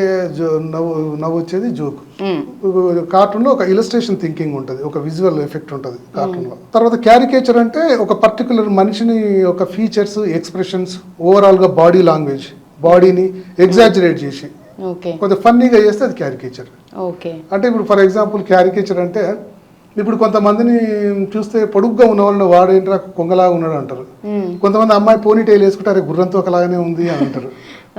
నవ్వు వచ్చేది జోక్. కార్టూన్లో ఒక ఇలస్ట్రేషన్ థింకింగ్ ఉంటుంది, ఒక విజువల్ ఎఫెక్ట్ ఉంటుంది కార్టూన్లో. తర్వాత క్యారికేచర్ అంటే ఒక పర్టికులర్ మనిషిని ఒక ఫీచర్స్, ఎక్స్ప్రెషన్స్, ఓవరాల్గా బాడీ లాంగ్వేజ్, బాడీని ఎగ్జాజరేట్ చేసి కొంచెం ఫన్నీగా చేస్తే అది క్యారికేచర్. అంటే ఇప్పుడు ఫర్ ఎగ్జాంపుల్ క్యారికేచర్ అంటే ఇప్పుడు కొంతమందిని చూస్తే పొడుగ్గా ఉన్న వాళ్ళని వాడేంట్రా కొంగలాగా ఉన్నాడు అంటారు. కొంతమంది అమ్మాయి పోనీటైల్ వేసుకుంటారే గుర్రంతో ఒకలాగానే ఉంది అని అంటారు.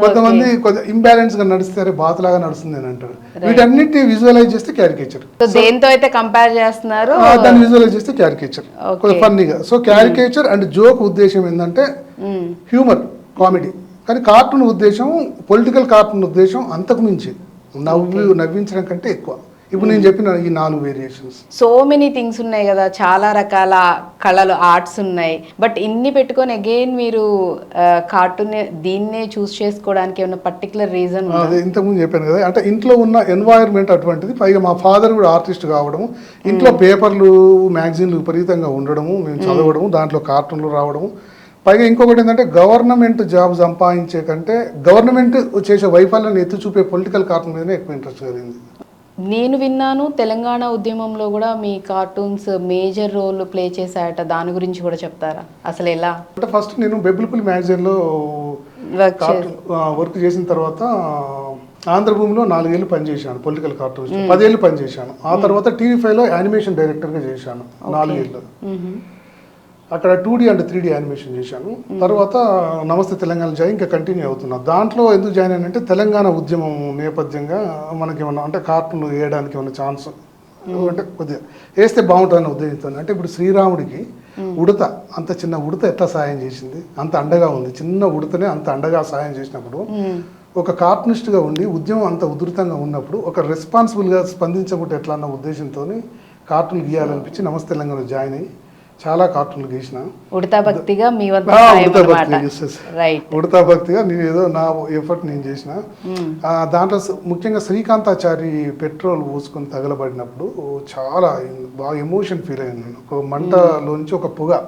కొంతమంది కొంచెం ఇంబ్యాలెన్స్ గా నడిస్తే బాతులాగా నడుస్తుంది అని అంటారు. వీటన్నిటిని విజువలైజ్ చేస్తే క్యారికేచర్. దేంతో అయితే కంపేర్ చేస్తున్నారు దాన్ని విజువలైజ్ చేస్తే క్యారికేచర్, కొంచెం ఫన్నీగా. సో క్యారికేచర్ అండ్ జోక్ ఉద్దేశం ఏంటంటే హ్యూమర్, కామెడీ. కానీ కార్టూన్ ఉద్దేశం, పొలిటికల్ కార్టూన్ ఉద్దేశం అంతకు మించి నవ్వించడం కంటే ఎక్కువ. ఇప్పుడు నేను చెప్పిన ఈ 4 వేరియేషన్స్. సో మెనీ థింగ్స్ ఉన్నాయి కదా, చాలా రకాల కళలు, ఆర్ట్స్ ఉన్నాయి. బట్ ఇన్ని పెట్టుకొని అగైన్ మీరు కార్టూన్ దీన్నే చూస్ చేసుకోవడానికి ఏమైనా పర్టికులర్ రీజన్? అదే ఇంతకుముందు చెప్పాను కదా, అంటే ఇంట్లో ఉన్న ఎన్వైర్న్మెంట్ అటువంటిది. పైగా మా ఫాదర్ కూడా ఆర్టిస్ట్ కావడము, ఇంట్లో పేపర్లు, మ్యాగజైన్లు విపరీతంగా ఉండడము, మేము చదవడము, దాంట్లో కార్టూన్లు రావడము. పైగా ఇంకొకటి ఏంటంటే గవర్నమెంట్ జాబ్ సంపాదించే కంటే గవర్నమెంట్ చేసే వైఫల్యాన్ని ఎత్తి చూపే పొలిటికల్ కార్టూన్ మీదనే ఎక్కువ ఇంట్రెస్ట్ కలిగింది. నేను విన్నాను తెలంగాణ ఉద్యమంలో కూడా మీ కార్టూన్స్ మేజర్ రోల్ ప్లే చేశాయట, దాని గురించి కూడా చెప్తారా? అసలు ఎలా? అంటే ఫస్ట్ నేను బెబ్బులపల్లి మ్యాగజైన్లో వర్క్ చేసిన తర్వాత ఆంధ్రభూమిలో 4 ఏళ్ళు పనిచేశాను, పొలిటికల్ కార్టూన్స్ 10 ఏళ్ళు పనిచేశాను. ఆ తర్వాత TV5లో యానిమేషన్ డైరెక్టర్గా చేశాను 4 ఏళ్ళు. అక్కడ 2D అండ్ 3D యానిమేషన్ చేశాను. తర్వాత నమస్తే తెలంగాణ జాయిన్ ఇంకా కంటిన్యూ అవుతున్నా. దాంట్లో ఎందుకు జాయిన్ అయినంటే తెలంగాణ ఉద్యమం నేపథ్యంగా మనకి ఏమన్నా అంటే కార్టూన్ వేయడానికి ఏమన్నా ఛాన్స్ అంటే కొద్దిగా వేస్తే బాగుంటుందని ఉద్దేశించాను. అంటే ఇప్పుడు శ్రీరాముడికి ఉడత, అంత చిన్న ఉడత ఎట్లా సాయం చేసింది, అంత అండగా ఉంది. చిన్న ఉడతనే అంత అండగా సాయం చేసినప్పుడు ఒక కార్టూనిస్ట్గా ఉండి ఉద్యమం అంత ఉధృతంగా ఉన్నప్పుడు ఒక రెస్పాన్సిబుల్గా స్పందించకుండా ఎట్లా అన్న ఉద్దేశంతో కార్టూన్ గీయాలనిపించి నమస్తే తెలంగాణ జాయిన్ అయ్యి చాలా కార్టూన్లు గీసిన. ఉడతా భక్తిగా నేను ఏదో నా ఎఫర్ట్ నేను చేసిన. దాంట్లో ముఖ్యంగా శ్రీకాంతాచారి పెట్రోల్ పోసుకొని తగలబడినప్పుడు చాలా బాగా ఎమోషన్ ఫీల్ అయ్యాను నేను. ఒక మంటలోంచి ఒక పొగ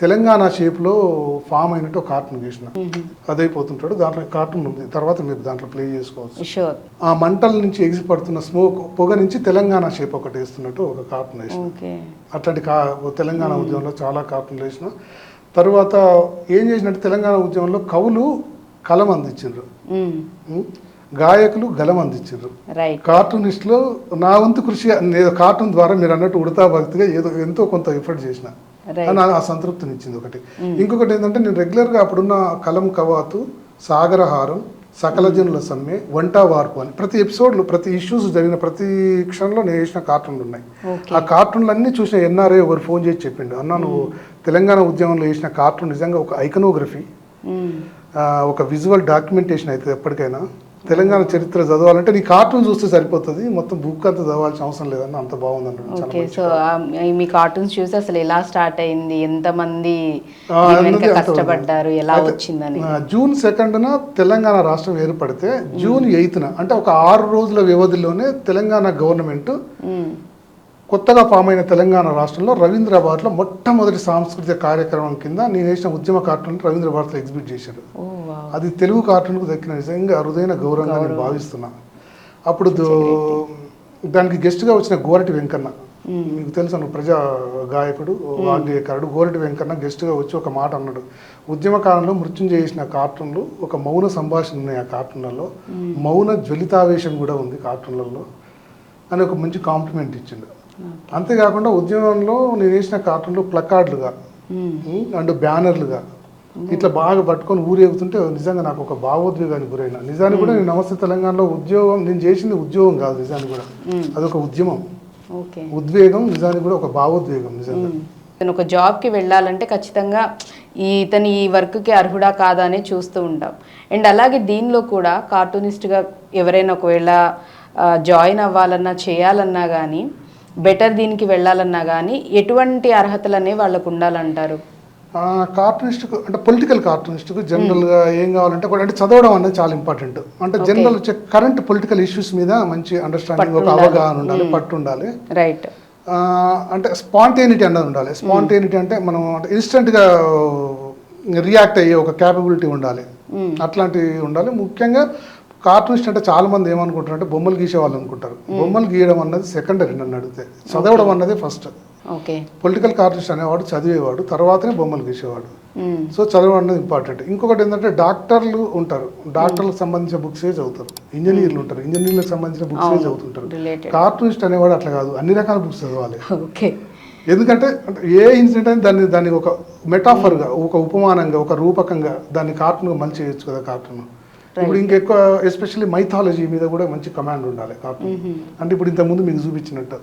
తెలంగాణ షేప్లో ఫామ్ అయినట్టు ఒక కార్టూన్ గీసిన. అదైపోతుంటాడు, దాంట్లో కార్టూన్ ఉంది, తర్వాత మీరు దాంట్లో ప్లే చేసుకోవచ్చు. ఆ మంటల నుంచి ఎగిసిపడుతున్న స్మోక్ పొగ నుంచి తెలంగాణ షేప్ ఒకటి వేస్తున్నట్టు ఒక కార్టూన్ వేసిన. అట్లాంటి తెలంగాణ ఉద్యమంలో చాలా కార్టూన్లు వేసిన. తర్వాత ఏం చేసినట్టు తెలంగాణ ఉద్యమంలో కవులు కలం అందించారు, గాయకులు గలం అందించారు, కార్టూనిస్టులు నా వంతు కృషి కార్టూన్ ద్వారా మీరు అన్నట్టు ఉడతా భక్తిగా ఏదో ఎంతో కొంత ఎఫర్ట్ చేసిన అని ఆ సంతృప్తినిచ్చింది ఒకటి. ఇంకొకటి ఏంటంటే నేను రెగ్యులర్గా అప్పుడున్న కలం కవాతు, సాగరహారం, సకల జనుల సమ్మె, వంట వార్పు అని ప్రతి ఎపిసోడ్లు, ప్రతి ఇష్యూస్ జరిగిన ప్రతి క్షణంలో నేను వేసిన కార్టూన్లు ఉన్నాయి. ఆ కార్టూన్లు అన్నీ చూసిన ఎన్ఆర్ఐ ఒకరు ఫోన్ చేసి చెప్పిండు, అన్నా నువ్వు తెలంగాణ ఉద్యమంలో వేసిన కార్టూన్ నిజంగా ఒక ఐకనోగ్రఫీ, ఒక విజువల్ డాక్యుమెంటేషన్ అవుతుంది. ఎప్పటికైనా తెలంగాణ చరిత్ర చదవాలంటే నీ కార్టూన్ చూస్తే సరిపోతుంది, మొత్తం బుక్ అంతా చదవాల్సిన అవసరం లేదని అంత బాగుందండి. సో మీ కార్టూన్స్ చూసి అసలు ఎలా స్టార్ట్ అయింది, ఎంతమంది కష్టపడ్డారు, ఎలా వచ్చిందని? జూన్ 2న తెలంగాణ రాష్ట్రం ఏర్పడితే జూన్ 8న అంటే ఒక 6 రోజుల వ్యవధిలోనే తెలంగాణ గవర్నమెంట్ కొత్తగా ఫామ్ అయిన తెలంగాణ రాష్ట్రంలో రవీంద్రాబాద్లో మొట్టమొదటి సాంస్కృతిక కార్యక్రమం కింద నేను వేసిన ఉద్యమ కార్టూన్ రవీంద్రాబాద్లో ఎగ్జిబిట్ చేశారు. అది తెలుగు కార్టూన్కు దక్కిన నిజంగా అరుదైన గౌరవంగా నేను భావిస్తున్నా. అప్పుడు దానికి గెస్ట్గా వచ్చిన గోరటి వెంకన్న, మీకు తెలుసు ప్రజా గాయకుడు, వాగ్గేయకారుడు గోరటి వెంకన్న గెస్ట్గా వచ్చి ఒక మాట అన్నాడు, ఉద్యమకాలంలో మృత్యుంజయ చేసిన కార్టూన్లు ఒక మౌన సంభాషణ ఉన్నాయి, ఆ కార్టూన్లలో మౌన జ్వలితావేశం కూడా ఉంది కార్టూన్లలో అని ఒక మంచి కాంప్లిమెంట్ ఇచ్చిండు. అంతేకాకుండా ఉద్యమంలో నేను వేసిన కార్టూన్లు ప్లకార్డులుగా అండ్ బ్యానర్లుగా ఇట్లా బాగా పట్టుకొని ఊరేగుతుంటే నిజంగా నాకు ఒక భావోద్వేగానికి గురైన. నిజానికి కూడా నేను నమస్తే తెలంగాణలో ఉద్యోగం నేను చేసింది ఉద్యోగం కాదు, నిజానికి కూడా అదొక ఉద్యమం, ఉద్వేగం, నిజానికి కూడా ఒక భావోద్వేగం. నిజంగా నేను ఒక జాబ్కి వెళ్ళాలంటే ఖచ్చితంగా ఇతను ఈ వర్క్కి అర్హుడా కాదా అని చూస్తూ ఉంటాం. అండ్ అలాగే దీనిలో కూడా కార్టూనిస్ట్గా ఎవరైనా ఒకవేళ జాయిన్ అవ్వాలన్నా, చేయాలన్నా కానీ, బెటర్ దీనికి వెళ్ళాలన్నా కానీ ఎటువంటి అర్హతలు అనేవి వాళ్ళకు ఉండాలంటారు? కార్టూనిస్ట్కు అంటే పొలిటికల్ కార్టూనిస్ట్కు జనరల్గా ఏం కావాలంటే అంటే చదవడం అనేది చాలా ఇంపార్టెంట్. అంటే జనరల్ కరెంట్ పొలిటికల్ ఇష్యూస్ మీద మంచి అండర్స్టాండింగ్, ఒక అవగాహన ఉండాలి, పట్టు ఉండాలి. రైట్. అంటే స్పాంటేనిటీ అన్నది ఉండాలి. స్పాంటేనిటీ అంటే మనం ఇన్స్టెంట్గా రియాక్ట్ అయ్యే ఒక క్యాపబిలిటీ ఉండాలి. అట్లాంటివి ఉండాలి. ముఖ్యంగా కార్టూనిస్ట్ అంటే చాలా మంది ఏమనుకుంటారు అంటే బొమ్మలు గీసే వాళ్ళు అనుకుంటారు. బొమ్మలు గీయడం అన్నది సెకండరీ నన్ను అడిగితే, చదవడం అన్నది ఫస్ట్. ఓకే. పొలిటికల్ కార్టూనిస్ట్ అనేవాడు చదివేవాడు, తర్వాతనే బొమ్మలు గీసేవాడు. సో చదవడం అనేది ఇంపార్టెంట్. ఇంకొకటి ఏంటంటే డాక్టర్లు ఉంటారు, డాక్టర్లకు సంబంధించిన బుక్సే చదువుతారు. ఇంజనీర్లు ఉంటారు, ఇంజనీర్లకు సంబంధించిన బుక్సే చదువుతుంటారు. కార్టూనిస్ట్ అనేవాడు అట్లా కాదు, అన్ని రకాల బుక్స్ చదవాలి. ఎందుకంటే ఏ ఇన్సిడెంట్ అని దాన్ని ఒక మెటాఫర్గా, ఒక ఉపమానంగా, ఒక రూపకంగా దాన్ని కార్టూన్గా మళ్ళీ చేయొచ్చు కదా కార్టూన్. ఇప్పుడు ఇంకెక్కువ ఎస్పెషల్లీ మైథాలజీ మీద కూడా మంచి కమాండ్ ఉండాలి కార్టూన్. అంటే ఇప్పుడు ఇంతకుముందు మీకు చూపించినట్టు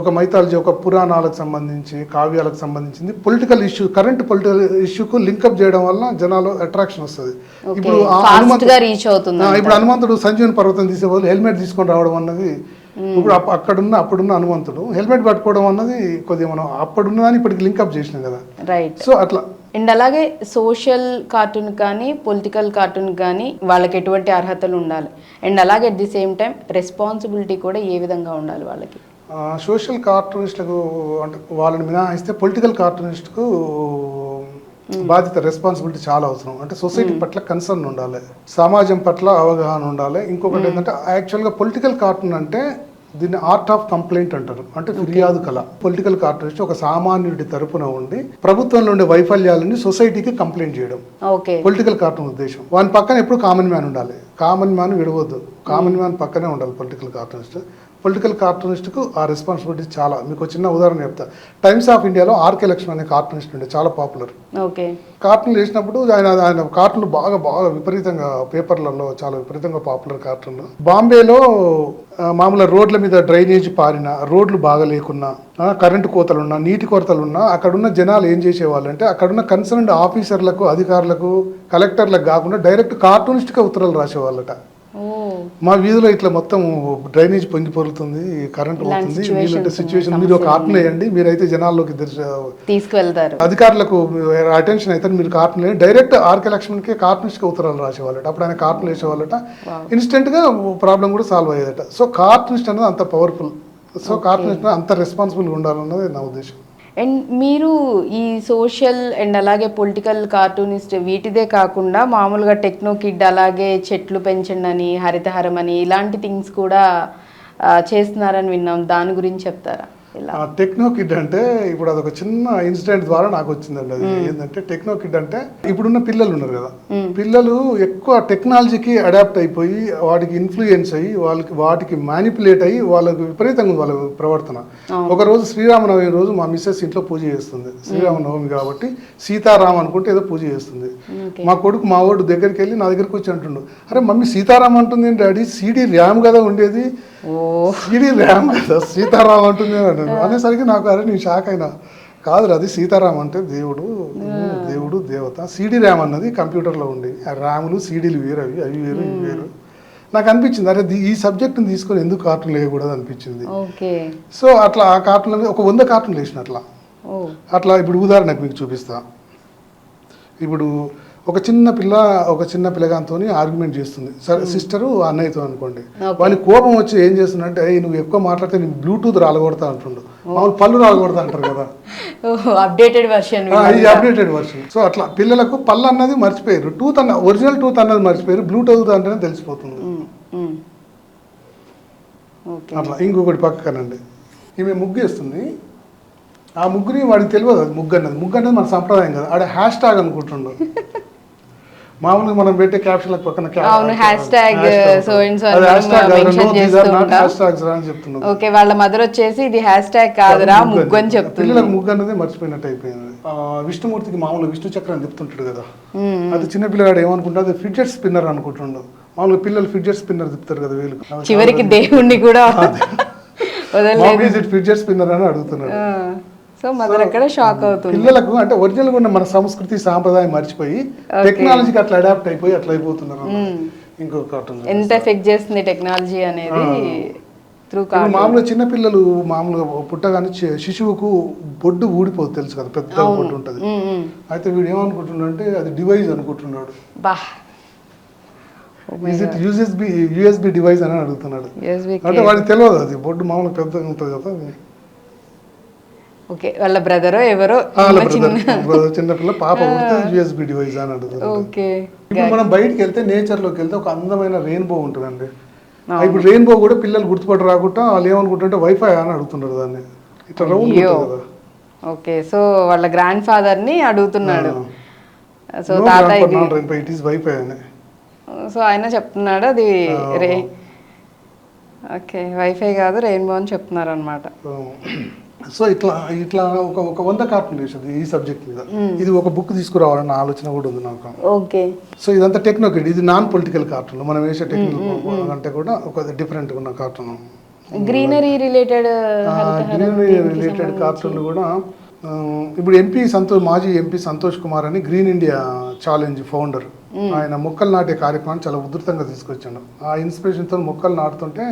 ఒక మైథాలజీ, ఒక పురాణాలకు సంబంధించి, కావ్యాలకు సంబంధించింది పొలిటికల్ ఇష్యూ, కరెంట్ పొలిటికల్ ఇష్యూకు లింకప్ చేయడం వల్ల జనాలు అట్రాక్షన్ వస్తుంది. ఇప్పుడు హనుమంతుడు సంజీవని పర్వతం తీసే వాళ్ళు హెల్మెట్ తీసుకొని రావడం అన్నది, ఇప్పుడు అప్పుడున్న హనుమంతుడు హెల్మెట్ పట్టుకోవడం అన్నది కొద్దిగా మనం అప్పుడున్నదాన్ని ఇప్పటికి లింకప్ చేసినాం కదా. రైట్. సో అట్లా. అండ్ అలాగే సోషల్ కార్టూన్ కానీ పొలిటికల్ కార్టూన్ కానీ వాళ్ళకి ఎటువంటి అర్హతలు ఉండాలి, అండ్ అలాగే at the same time responsibility కూడా ఏ విధంగా ఉండాలి వాళ్ళకి? సోషల్ కార్టూనిస్టులకు అంటే వాళ్ళని మినహాయిస్తే పొలిటికల్ కార్టూనిస్ట్కు బాధ్యత, రెస్పాన్సిబిలిటీ చాలా అవసరం. అంటే సొసైటీ పట్ల కన్సర్న్ ఉండాలి, సమాజం పట్ల అవగాహన ఉండాలి. ఇంకొకటి ఏంటంటే యాక్చువల్గా పొలిటికల్ కార్టూన్ అంటే దీన్ని ఆర్ట్ ఆఫ్ కంప్లైంట్ అంటారు, అంటే ఫిర్యాదు కళ. పొలిటికల్ కార్టూనిస్ట్ ఒక సామాన్యుడి తరపున ఉండి ప్రభుత్వంలో ఉండే వైఫల్యాలని సొసైటీకి కంప్లైంట్ చేయడం పొలిటికల్ కార్టూన్ ఉద్దేశం. వాని పక్కన ఎప్పుడు కామన్ మ్యాన్ ఉండాలి, కామన్ మ్యాన్ విడవద్దు, కామన్ మ్యాన్ పక్కనే ఉండాలి పొలిటికల్ కార్టూనిస్ట్. పొలిటికల్ కార్టూనిస్ట్కు ఆ రెస్పాన్సిబిలిటీ చాలా. మీకు చిన్న ఉదాహరణ చెప్తా. టైమ్స్ ఆఫ్ ఇండియాలో ఆర్కే లక్ష్మణ్ అనే కార్టూనిస్ట్ ఉండే, చాలా పాపులర్. కార్టూన్లు వేసినప్పుడు ఆయన కార్టూన్లు బాగా విపరీతంగా పేపర్లలో చాలా విపరీతంగా పాపులర్ కార్టూన్లు. బాంబేలో మామూలుగా రోడ్ల మీద డ్రైనేజ్ పారిన, రోడ్లు బాగా లేకున్నా, కరెంటు కోతలున్నా, నీటి కొరతలున్నా అక్కడున్న జనాలు ఏం చేసేవాళ్ళు అంటే అక్కడున్న కన్సర్న్డ్ ఆఫీసర్లకు, అధికారులకు, కలెక్టర్లకు కాకుండా డైరెక్ట్ కార్టూనిస్ట్గా ఉత్తరాలు రాసేవాళ్ళట. మా వీధిలో ఇట్లా మొత్తం డ్రైనేజ్ పొంగి పొరుతుంది, కరెంట్ పోతుంది, మీరంటే సిచ్యువేషన్, మీరు ఒక కార్టూన్ వేయండి, మీరైతే జనాల్లోకి తీసుకువెళ్తారు, అధికారులకు అటెన్షన్ అయితే మీరు కార్టూన్ వేయండి. డైరెక్ట్ ఆర్కే లక్ష్మణ్కి కార్టూనిస్ట్గా ఉత్తరాలు రాసేవాళ్ళట. అప్పుడు ఆయన కార్టూన్ వేసేవాళ్ళట, ఇన్స్టెంట్గా ప్రాబ్లం కూడా సాల్వ్ అయ్యేదట. సో కార్టూనిస్ట్ అనేది అంత పవర్ఫుల్. సో కార్టూనిస్ట్ అంత రెస్పాన్సిబుల్గా ఉండాలన్నది నా ఉద్దేశం. అండ్ మీరు ఈ సోషల్ అండ్ అలాగే పొలిటికల్ కార్టూనిస్ట్ వీటిదే కాకుండా మామూలుగా టెక్నో కిడ్, అలాగే చెట్లు పెంచండి అని, హరితహారం అని ఇలాంటి థింగ్స్ కూడా చేస్తున్నారని విన్నాం, దాని గురించి చెప్తారా? టెక్నో కిడ్ అంటే ఇప్పుడు అదొక చిన్న ఇన్సిడెంట్ ద్వారా నాకు వచ్చిందండి. అది ఏంటంటే టెక్నో కిడ్ అంటే ఇప్పుడున్న పిల్లలు ఉన్నారు కదా, పిల్లలు ఎక్కువ టెక్నాలజీకి అడాప్ట్ అయిపోయి వాటికి ఇన్ఫ్లుయెన్స్ అయ్యి వాటికి మ్యానిపులేట్ అయ్యి వాళ్ళకి విపరీతంగా వాళ్ళ ప్రవర్తన. ఒక రోజు శ్రీరామనవమి రోజు మా మిస్సెస్ ఇంట్లో పూజ చేస్తుంది. శ్రీరామనవమి కాబట్టి సీతారాం అనుకుంటే ఏదో పూజ చేస్తుంది. మా కొడుకు మా వాడు దగ్గరికి వెళ్ళి నా దగ్గరికి వచ్చి అంటుండు, అరే మమ్మీ సీతారాం అంటుంది ఏంటి డాడీ, సిడి ర్యామ్ కదా ఉండేది, సిడి ర్యామ్ కదా సీతారాం అంటుంది అనేసరికి నాకు అరే నేను షాక్ అయినా. కాదు అది సీతారాం అంటే దేవుడు, దేవుడు దేవత. సిడి ర్యామ్ అన్నది కంప్యూటర్లో ఉండేది, ఆ ర్యాములు సీడీలు వేరు, అవి వేరు ఇవి వేరు. నాకు అనిపించింది అరే ఈ సబ్జెక్ట్ని తీసుకొని ఎందుకు కార్టూన్ వేయకూడదు అనిపించింది. సో అట్లా ఆ కార్టూన్ ఒక 100 కార్టూన్లు వేసిన అట్లా. ఇప్పుడు ఉదాహరణకు మీకు చూపిస్తా. ఇప్పుడు ఒక చిన్న పిల్లగాంతో ఆర్గ్యుమెంట్ చేస్తుంది, సరే సిస్టరు అన్నయ్యతో అనుకోండి. వాని కోపం వచ్చి ఏం చేస్తుందంటే నువ్వు ఎక్కువ మాట్లాడితే నేను బ్లూటూత్ రాలగొడతా అంటుండు. మామూలు పళ్ళు రాలగొడతా అంటారు కదా, అప్డేటెడ్ వర్షన్. సో అట్లా పిల్లలకు పళ్ళు అన్నది మర్చిపోయారు, ఒరిజినల్ టూత్ అన్నది మర్చిపోయారు, బ్లూటూత్ అంటేనే తెలిసిపోతుంది. అట్లా. ఇంకొకటి పక్కనండి, ఈమె ముగ్గు వేస్తుంది, ఆ ముగ్గుని వాడికి తెలియదు అది ముగ్గు అన్నది మన సంప్రదాయం కదా, ఆడ హ్యాష్ ట్యాగ్ అనుకుంటుండడు. మామూలుగా మనం పెట్టే క్యాప్షన్లకు పక్కన వాళ్ళ మదర్ వచ్చేసి ఇది హ్యాష్ ట్యాగ్ కాదురా ముగ్గు అని చెప్తుంది. పిల్లలకు ముగ్గు అనేది మర్చిపోయినట్టు అయిపోయింది. విష్ణుమూర్తికి మామూలుగా విష్ణు చక్రం అని చెప్తుంటాడు కదా, అది చిన్న పిల్లగాడు ఏమనుకుంటా అది ఫిడ్జెట్ స్పిన్నర్ అనుకుంటుండడు. మామూలుగా పిల్లలు ఫిడ్జెట్ స్పిన్నర్ చెప్తారు కదా, వీళ్ళు చివరికి దేవుణ్ణి కూడా ఫిడ్జెట్ స్పిన్నర్ అని అడుగుతున్నాడు. సో మదర్ అక్కడ షాక్ అవుతుంది. పిల్లలకు అంటే ఒరిజినల్ ఉన్న మన సంస్కృతి సాంప్రదాయం మర్చిపోయి టెక్నాలజీకి అట్లా అడాప్ట్ అయిపోయి అట్లా అయిపోతున్నారు. ఇంకొక కార్టూన్ ఎంత ఎఫెక్ట్ చేస్తుంది టెక్నాలజీ అనేది త్రూ కార్టూన్. మామూలుగా చిన్నపిల్లలు మామూలుగా పుట్టగానే శిశువుకు బొడ్డు ఊడిపోతుంది తెలుసు కదా, పెద్ద బొడ్డు ఉంటుంది. అయితే వీడు ఏమనుకుంటున్నాడు అంటే అది డివైస్ అనుకుంటున్నాడు. యూఎస్బి డివైస్ అని అడుగుతున్నాడు. అంటే వాడికి తెలియదు అది బొడ్డు మామూలుగా పెద్దగా ఉంటుంది కదా. ఓకే, వాళ్ళ బ్రదరో ఎవరో చిన్నపిల్ల పాప పుడితే యూఎస్బి డివైస్ అని అడుగుతుంది. ఓకే, ఇప్పుడు మనం బయటికి వెళ్తే నేచర్ లోకి వెళ్తే ఒక అందమైన రెయిన్బో ఉంటుందండి. ఇప్పుడు రెయిన్బో కూడా పిల్లలు గుర్తుపట్టి రాకుండా వాళ్ళు ఏమనుకుంటుంటే వైఫై అని అడుగుతున్నారు దాన్ని. ఇట్లా రౌండ్ కదా. ఓకే, సో వాళ్ళ గ్రాండ్ ఫాదర్ ని అడుగుతున్నాడు. సో ఇట్ ఈస్ వైఫై అని. సో ఆయన చెప్తున్నాడు అది ఓకే వైఫై కాదు రెయిన్బో అని చెప్తున్నారు అనమాట. సో ఇట్లా ఇట్లా ఒక 100 కార్టూన్లు వేసేది ఈ సబ్జెక్ట్ మీద. ఇది ఒక బుక్ తీసుకురావాలన్న ఆలోచన కూడా ఉంది నాకు. ఓకే, సో ఇదంతా టెక్నోకిడ్, ఇది నాన్ పొలిటికల్ కార్టూన్. మనం వేసే టెక్నికల్ అంటే కూడా ఒక డిఫరెంట్ ఉన్న కార్టూన్. గ్రీనరీ రిలేటెడ్ కార్టూన్లు కూడా ఇప్పుడు మాజీ ఎంపీ సంతోష్ కుమార్ అని గ్రీన్ ఇండియా ఛాలెంజ్ ఫౌండర్. ఆయన మొక్కలు నాటే కార్యక్రమాన్ని చాలా ఉధృతంగా తీసుకొచ్చాడు. ఆ ఇన్స్పిరేషన్తో మొక్కలు నాటుతుంటే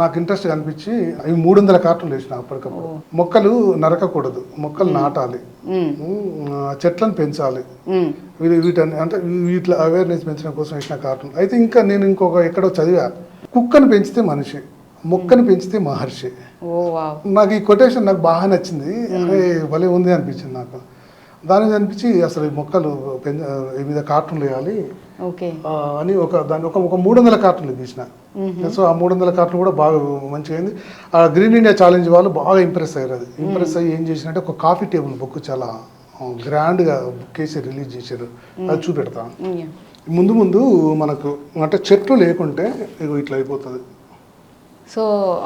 నాకు ఇంట్రెస్ట్ అనిపించి ఇవి 300 కార్టూన్లు వేసిన అప్పటికప్పుడు. మొక్కలు నరకకూడదు, మొక్కలు నాటాలి, చెట్లను పెంచాలి, వీటన్ని అంటే వీటిలో అవేర్నెస్ పెంచడం కోసం వేసిన కార్టూన్. అయితే ఇంకా నేను ఎక్కడో చదివా, కుక్కను పెంచితే మనిషి, మొక్కను పెంచితే మహర్షి. నాకు ఈ కొటేషన్ నాకు బాగా నచ్చింది. అరే భలే ఉంది అనిపించింది నాకు. దాని మీద అనిపించి అసలు ఈ మొక్కలు మీద కార్టూన్లు వేయాలి అని దాన్ని ఒక 300 కార్టూన్లు తీసిన. సో ఆ 300 కార్టూన్ కూడా బాగా మంచిగా అయింది. ఆ గ్రీన్ ఇండియా ఛాలెంజ్ వాళ్ళు బాగా ఇంప్రెస్ అయ్యారు. అది ఇంప్రెస్ అయ్యి ఏం చేసినట్టే ఒక కాఫీ టేబుల్ బుక్ చాలా గ్రాండ్గా బుక్ చేసి రిలీజ్ చేశారు. అది చూపెడతా. ముందు మనకు అంటే చెట్లు లేకుంటే ఇట్లా అయిపోతుంది. సో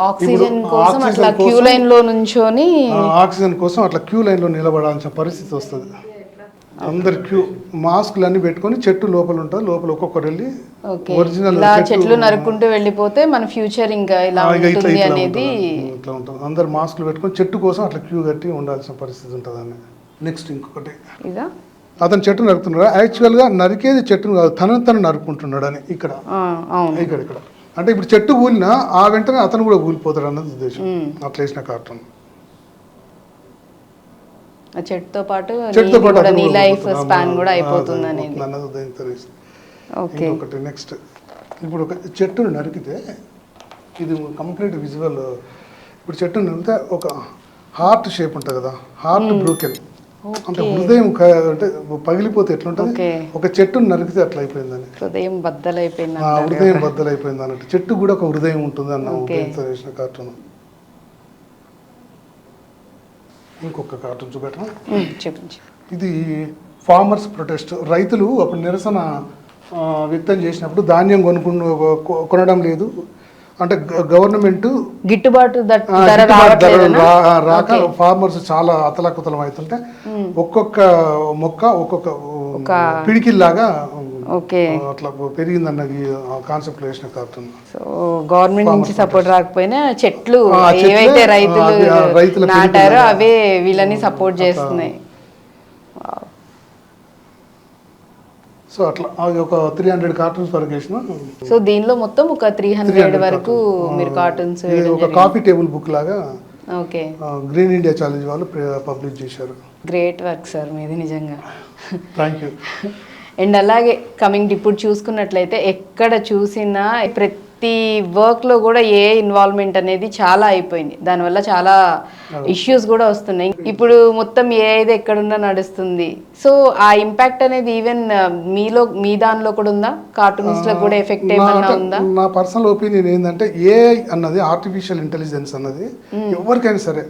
ఆక్సిజన్ కోసం అట్లా క్యూ లైన్ లో నుంచొని ఆక్సిజన్ కోసం అట్లా క్యూ లైన్ లో నిలబడాల్సిన పరిస్థితి వస్తుంది. అందరు క్యూ మాస్కులు అన్ని పెట్టుకొని చెట్టు లోపల ఉంటుంది. లోపల ఒక్కొక్కరు వెళ్ళి ఒరిజినల్ చెట్లు నరుక్కుంటూ వెళ్ళిపోతే మన ఫ్యూచర్ ఇంకా ఇలా ఉంటుంది అనేది ఇట్లా ఉంటుంది. అందరు మాస్కులు పెట్టుకొని చెట్టు కోసం అట్లా క్యూ కట్టి ఉండాల్సిన పరిస్థితి ఉంటుంది అని. నెక్స్ట్ ఇంకొకటి, అతను చెట్టు నరుకుతున్నాడు. యాక్చువల్గా నరికేది చెట్టును కాదు, తను నరుక్కుంటున్నాడు అని ఇక్కడ. అంటే ఇప్పుడు చెట్టు కూలినా ఆ వెంటనే అతను కూడా కూలిపోతాడు అన్నది ఉద్దేశం. అట్లా వేసిన కార్టూన్. చెట్టుతో పాటు లైఫ్ స్పాన్ కూడా అయిపోతుంది అనేది. ఒకటి నెక్స్ట్, ఇప్పుడు ఒక చెట్టును నరికితే ఇది కంప్లీట్ విజువల్. ఇప్పుడు చెట్టును నరికితే ఒక హార్ట్ షేప్ ఉంటుంది కదా, హార్ట్ బ్రోకెన్ అంటే హృదయం అంటే పగిలిపోతే ఎట్లుంటుంది. ఒక చెట్టును నరికితే అట్లా అయిపోయిందని, హృదయం బద్దలైపోయింది అన్నట్టు. చెట్టు కూడా ఒక హృదయం ఉంటుంది అన్న వేసిన కార్టూన్. ఇంకొక కార్టూన్ చూపెట్టడం. ఇది ఫార్మర్స్ ప్రొటెస్ట్. రైతులు అప్పుడు నిరసన వ్యక్తం చేసినప్పుడు ధాన్యం కొనడం లేదు అంటే గవర్నమెంట్ గిట్టుబాటు రాక ఫార్మర్స్ చాలా అతలాకుతలం అవుతుంటే ఒక్కొక్క మొక్క ఒక్కొక్క పిడికిల్లాగా అట్లా పెరిగిందన్న కాన్సెప్ట్ వేసిన కార్టూన్. సో గవర్నమెంట్ నుంచి సపోర్ట్ రాకపోయినా చెట్లు ఏవైతే రైతులు నాటారో అవే వీళ్ళని సపోర్ట్ చేస్తున్నాయి. సో అట్లా ఒక 300 కార్టూన్స్ వరకు వేసిన. సో దీనిలో మొత్తం ఒక 300 వరకు మీరు కార్టూన్స్ ఒక కాఫీ టేబుల్ బుక్ లాగా గ్రీన్ ఇండియా ఛాలెంజ్ వాళ్ళు పబ్లిష్ చేశారు. గ్రేట్ వర్క్ సార్ మీది నిజంగా. Thank you. అండ్ అలాగే కమింగ్ ఇప్పుడు చూసుకున్నట్లయితే ఎక్కడ చూసినా ప్రతి వర్క్లో కూడా ఏ ఇన్వాల్వ్మెంట్ అనేది చాలా అయిపోయింది. దానివల్ల చాలా ఇష్యూస్ కూడా వస్తున్నాయి. ఇప్పుడు మొత్తం ఏది ఎక్కడున్నా నడుస్తుంది. సో ఆ ఇంపాక్ట్ అనేది ఈవెన్ మీ దానిలో కూడా ఉందా? కార్టూనిస్ట్ లో కూడా ఎఫెక్ట్ ఏమన్నా ఉందా? నా పర్సనల్ ఒపీనియన్ ఏంటంటే ఏఐ అన్నది, ఆర్టిఫిషియల్ ఇంటెలిజెన్స్ అన్నది ఎవరికైనా సరే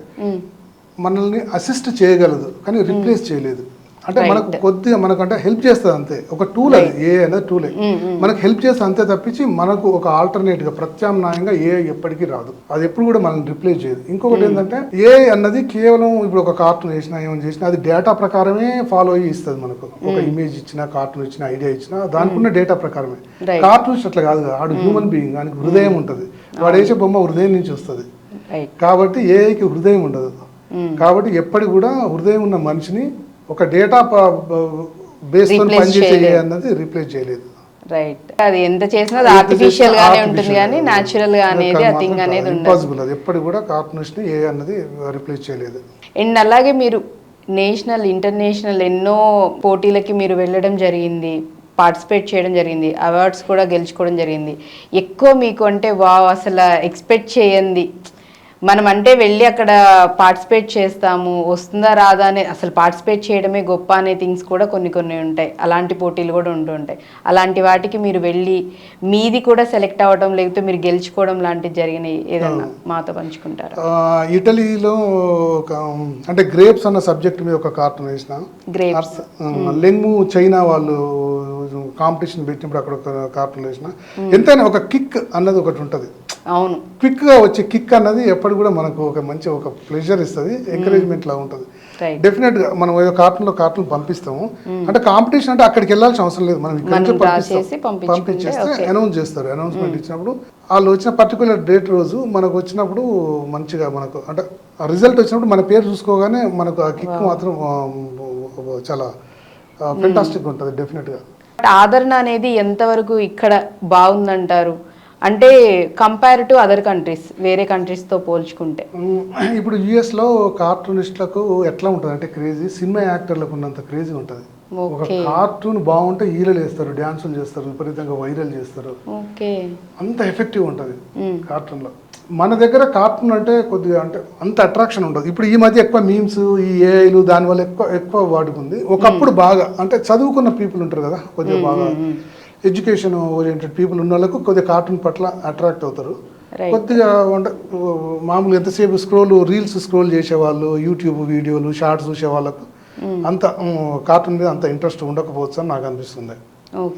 మనల్ని అసిస్ట్ చేయగలదు కానీ రిప్లేస్ చేయలేదు. అంటే మనకు కొద్దిగా మనకంటే హెల్ప్ చేస్తుంది అంతే. ఒక టూల్ అది, ఏ అనేది టూలే మనకు హెల్ప్ చేస్తే అంతే తప్పించి మనకు ఒక ఆల్టర్నేట్గా ప్రత్యామ్నాయంగా ఏ ఎప్పటికీ రాదు. అది ఎప్పుడు కూడా మనల్ని రిప్లేస్ చేయదు. ఇంకొకటి ఏంటంటే ఏ అన్నది కేవలం ఇప్పుడు ఒక కార్టూన్ వేసినా ఏమైనా చేసినా అది డేటా ప్రకారమే ఫాలో అయ్యి ఇస్తుంది మనకు. ఒక ఇమేజ్ ఇచ్చినా, కార్టూన్ ఇచ్చినా, ఐడియా ఇచ్చినా దానికి ఉన్న డేటా ప్రకారమే. కార్టూన్స్ అట్లా కాదు కదా, ఆడు హ్యూమన్ బీయింగ్, దానికి హృదయం ఉంటుంది. వాడు వేసే బొమ్మ హృదయం నుంచి వస్తుంది కాబట్టి ఏఐకి హృదయం ఉండదు. కాబట్టి ఎప్పటికి కూడా హృదయం ఉన్న మనిషిని ఒక డేటా బేస్ తో పనిచేసే అన్నది రీప్లేస్ చేయలేదు. రైట్. అది ఎంత చేసినా అది ఆర్టిఫిషియల్ గానే ఉంటుంది కానీ న్యాచురల్ గా అనేది ఆ థింగ్ అనేది ఇంపాసిబుల్. అది ఎప్పటికి కూడా కార్టూనిస్ట్ ని ఏ అన్నది రీప్లేస్ చేయలేదు. అండ్ అలాగే మీరు నేషనల్, ఇంటర్నేషనల్ ఎన్నో పోటీలకి మీరు వెళ్ళడం జరిగింది, పార్టిసిపేట్ చేయడం జరిగింది, అవార్డ్స్ కూడా గెలుచుకోవడం జరిగింది. ఎక్కువ మీకు అంటే అసలు ఎక్స్పెక్ట్ చేయండి మనం అంటే వెళ్ళి అక్కడ పార్టిసిపేట్ చేస్తాము, వస్తుందా రాదా అనే అసలు పార్టిసిపేట్ చేయడమే గొప్ప అనే థింగ్స్ కూడా కొన్ని కొన్ని ఉంటాయి, అలాంటి పోటీలు కూడా ఉంటుంటాయి. అలాంటి వాటికి మీరు వెళ్ళి మీది కూడా సెలెక్ట్ అవ్వడం లేకపోతే మీరు గెలుచుకోవడం లాంటివి జరిగినాయి ఏదన్నా మాతో పంచుకుంటారా? ఇటలీలో ఒక అంటే గ్రేప్స్ అన్న సబ్జెక్ట్ మీద ఒక కార్టూన్ వేసిన. గ్రేప్స్ లెంగు చైనా వాళ్ళు కాంపిటీషన్ పెట్టినప్పుడు అక్కడ ఒక కార్టూన్ వేసిన. ఎంతైనా ఒక కిక్ అన్నది ఒకటి ఉంటుంది. అవును, క్విక్ గా వచ్చే కిక్ అన్నది ఎప్పుడు కూడా మనకు ఒక మంచి ఒక ప్లెజర్ ఇస్తుంది, ఎంకరేజ్మెంట్ లా ఉంటుంది. డెఫినెట్ గా మనం ఏదో కార్టూన్ పంపిస్తాము అంటే కాంపిటీషన్ అంటే అక్కడికి వెళ్ళాల్సిన అవసరం లేదు, మనం ఇక్కడ నుంచి పంపించేస్తే అనౌన్స్ చేస్తారు. అనౌన్స్మెంట్ ఇచ్చినప్పుడు వాళ్ళు వచ్చిన పర్టికులర్ డేట్ రోజు మనకు వచ్చినప్పుడు మంచిగా మనకు అంటే రిజల్ట్ వచ్చినప్పుడు మన పేరు చూసుకోగానే మనకు ఆ కిక్ మాత్రం చాలా ఫెంటాస్టిక్ ఉంటుంది డెఫినెట్ గా. ఆదరణ అనేది ఎంతవరకు ఇక్కడ బాగుందంటారు అంటే కంపేర్ టు అదర్ కంట్రీస్, వేరే కంట్రీస్తో పోల్చుకుంటే? ఇప్పుడు యుఎస్లో కార్టూనిస్టులకు ఎట్లా ఉంటుంది అంటే క్రేజీ, సినిమా యాక్టర్లకు ఉన్నంత క్రేజీ ఉంటుంది. ఒక కార్టూన్ బాగుంటే హీరోలు వేస్తారు, డ్యాన్సులు చేస్తారు, విపరీతంగా వైరల్ చేస్తారు, అంత ఎఫెక్టివ్ ఉంటుంది కార్టూన్లో. మన దగ్గర కార్టూన్ అంటే కొద్దిగా అంటే అంత అట్రాక్షన్ ఉంటుంది. ఇప్పుడు ఈ మధ్య ఎక్కువ మీమ్స్, ఈ ఏఐలు దానివల్ల ఎక్కువ వాడుకుంది. ఒకప్పుడు బాగా అంటే చదువుకున్న పీపుల్ ఉంటారు కదా, కొద్దిగా బాగా ఎడ్యుకేషన్ ఓరియంటెడ్ పీపుల్ ఉన్న వాళ్ళకు కొద్దిగా కార్టూన్ పట్ల అట్రాక్ట్ అవుతారు. కొద్దిగా అంటే మామూలుగా ఎంతసేపు రీల్స్ స్క్రోల్ చేసేవాళ్ళు, యూట్యూబ్ వీడియోలు షార్ట్స్ చూసే వాళ్ళకు అంత కార్టూన్ మీద అంత ఇంట్రెస్ట్ ఉండకపోవచ్చు అని నాకు అనిపిస్తుంది.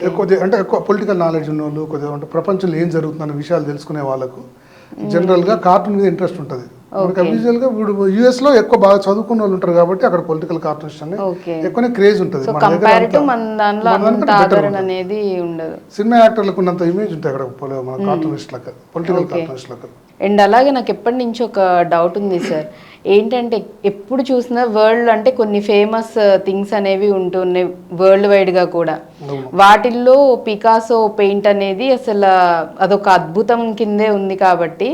ఎక్కువ పొలిటికల్ నాలెడ్జ్ ఉన్న వాళ్ళు, కొద్దిగా అంటే ప్రపంచంలో ఏం జరుగుతుందన్న విషయాలు తెలుసుకునే వాళ్ళకు జనరల్గా కార్టూన్ మీద ఇంట్రెస్ట్ ఉంటుంది. యూజువల్గా ఇప్పుడు యుఎస్ లో ఎక్కువ బాగా చదువుకున్న వాళ్ళు ఉంటారు కాబట్టి అక్కడ పొలిటికల్ కార్టూనిస్ట్ ఎక్కువనే క్రేజ్ ఉంటుంది. సినిమా యాక్టర్లకు ఉన్నంత ఇమేజ్ ఉంటాయి అక్కడ మన కార్టూనిస్ట్లకు, పొలిటికల్ కార్టూనిస్ట్లకు. అండ్ అలాగే నాకు ఎప్పటి నుంచి ఒక డౌట్ ఉంది సార్, ఏంటంటే ఎప్పుడు చూసినా వరల్డ్ అంటే కొన్ని ఫేమస్ థింగ్స్ అనేవి ఉంటున్నాయి వరల్డ్ వైడ్గా కూడా. వాటిల్లో పికాసో పెయింట్ అనేది అసలు అదొక అద్భుతం కిందే ఉంది కాబట్టి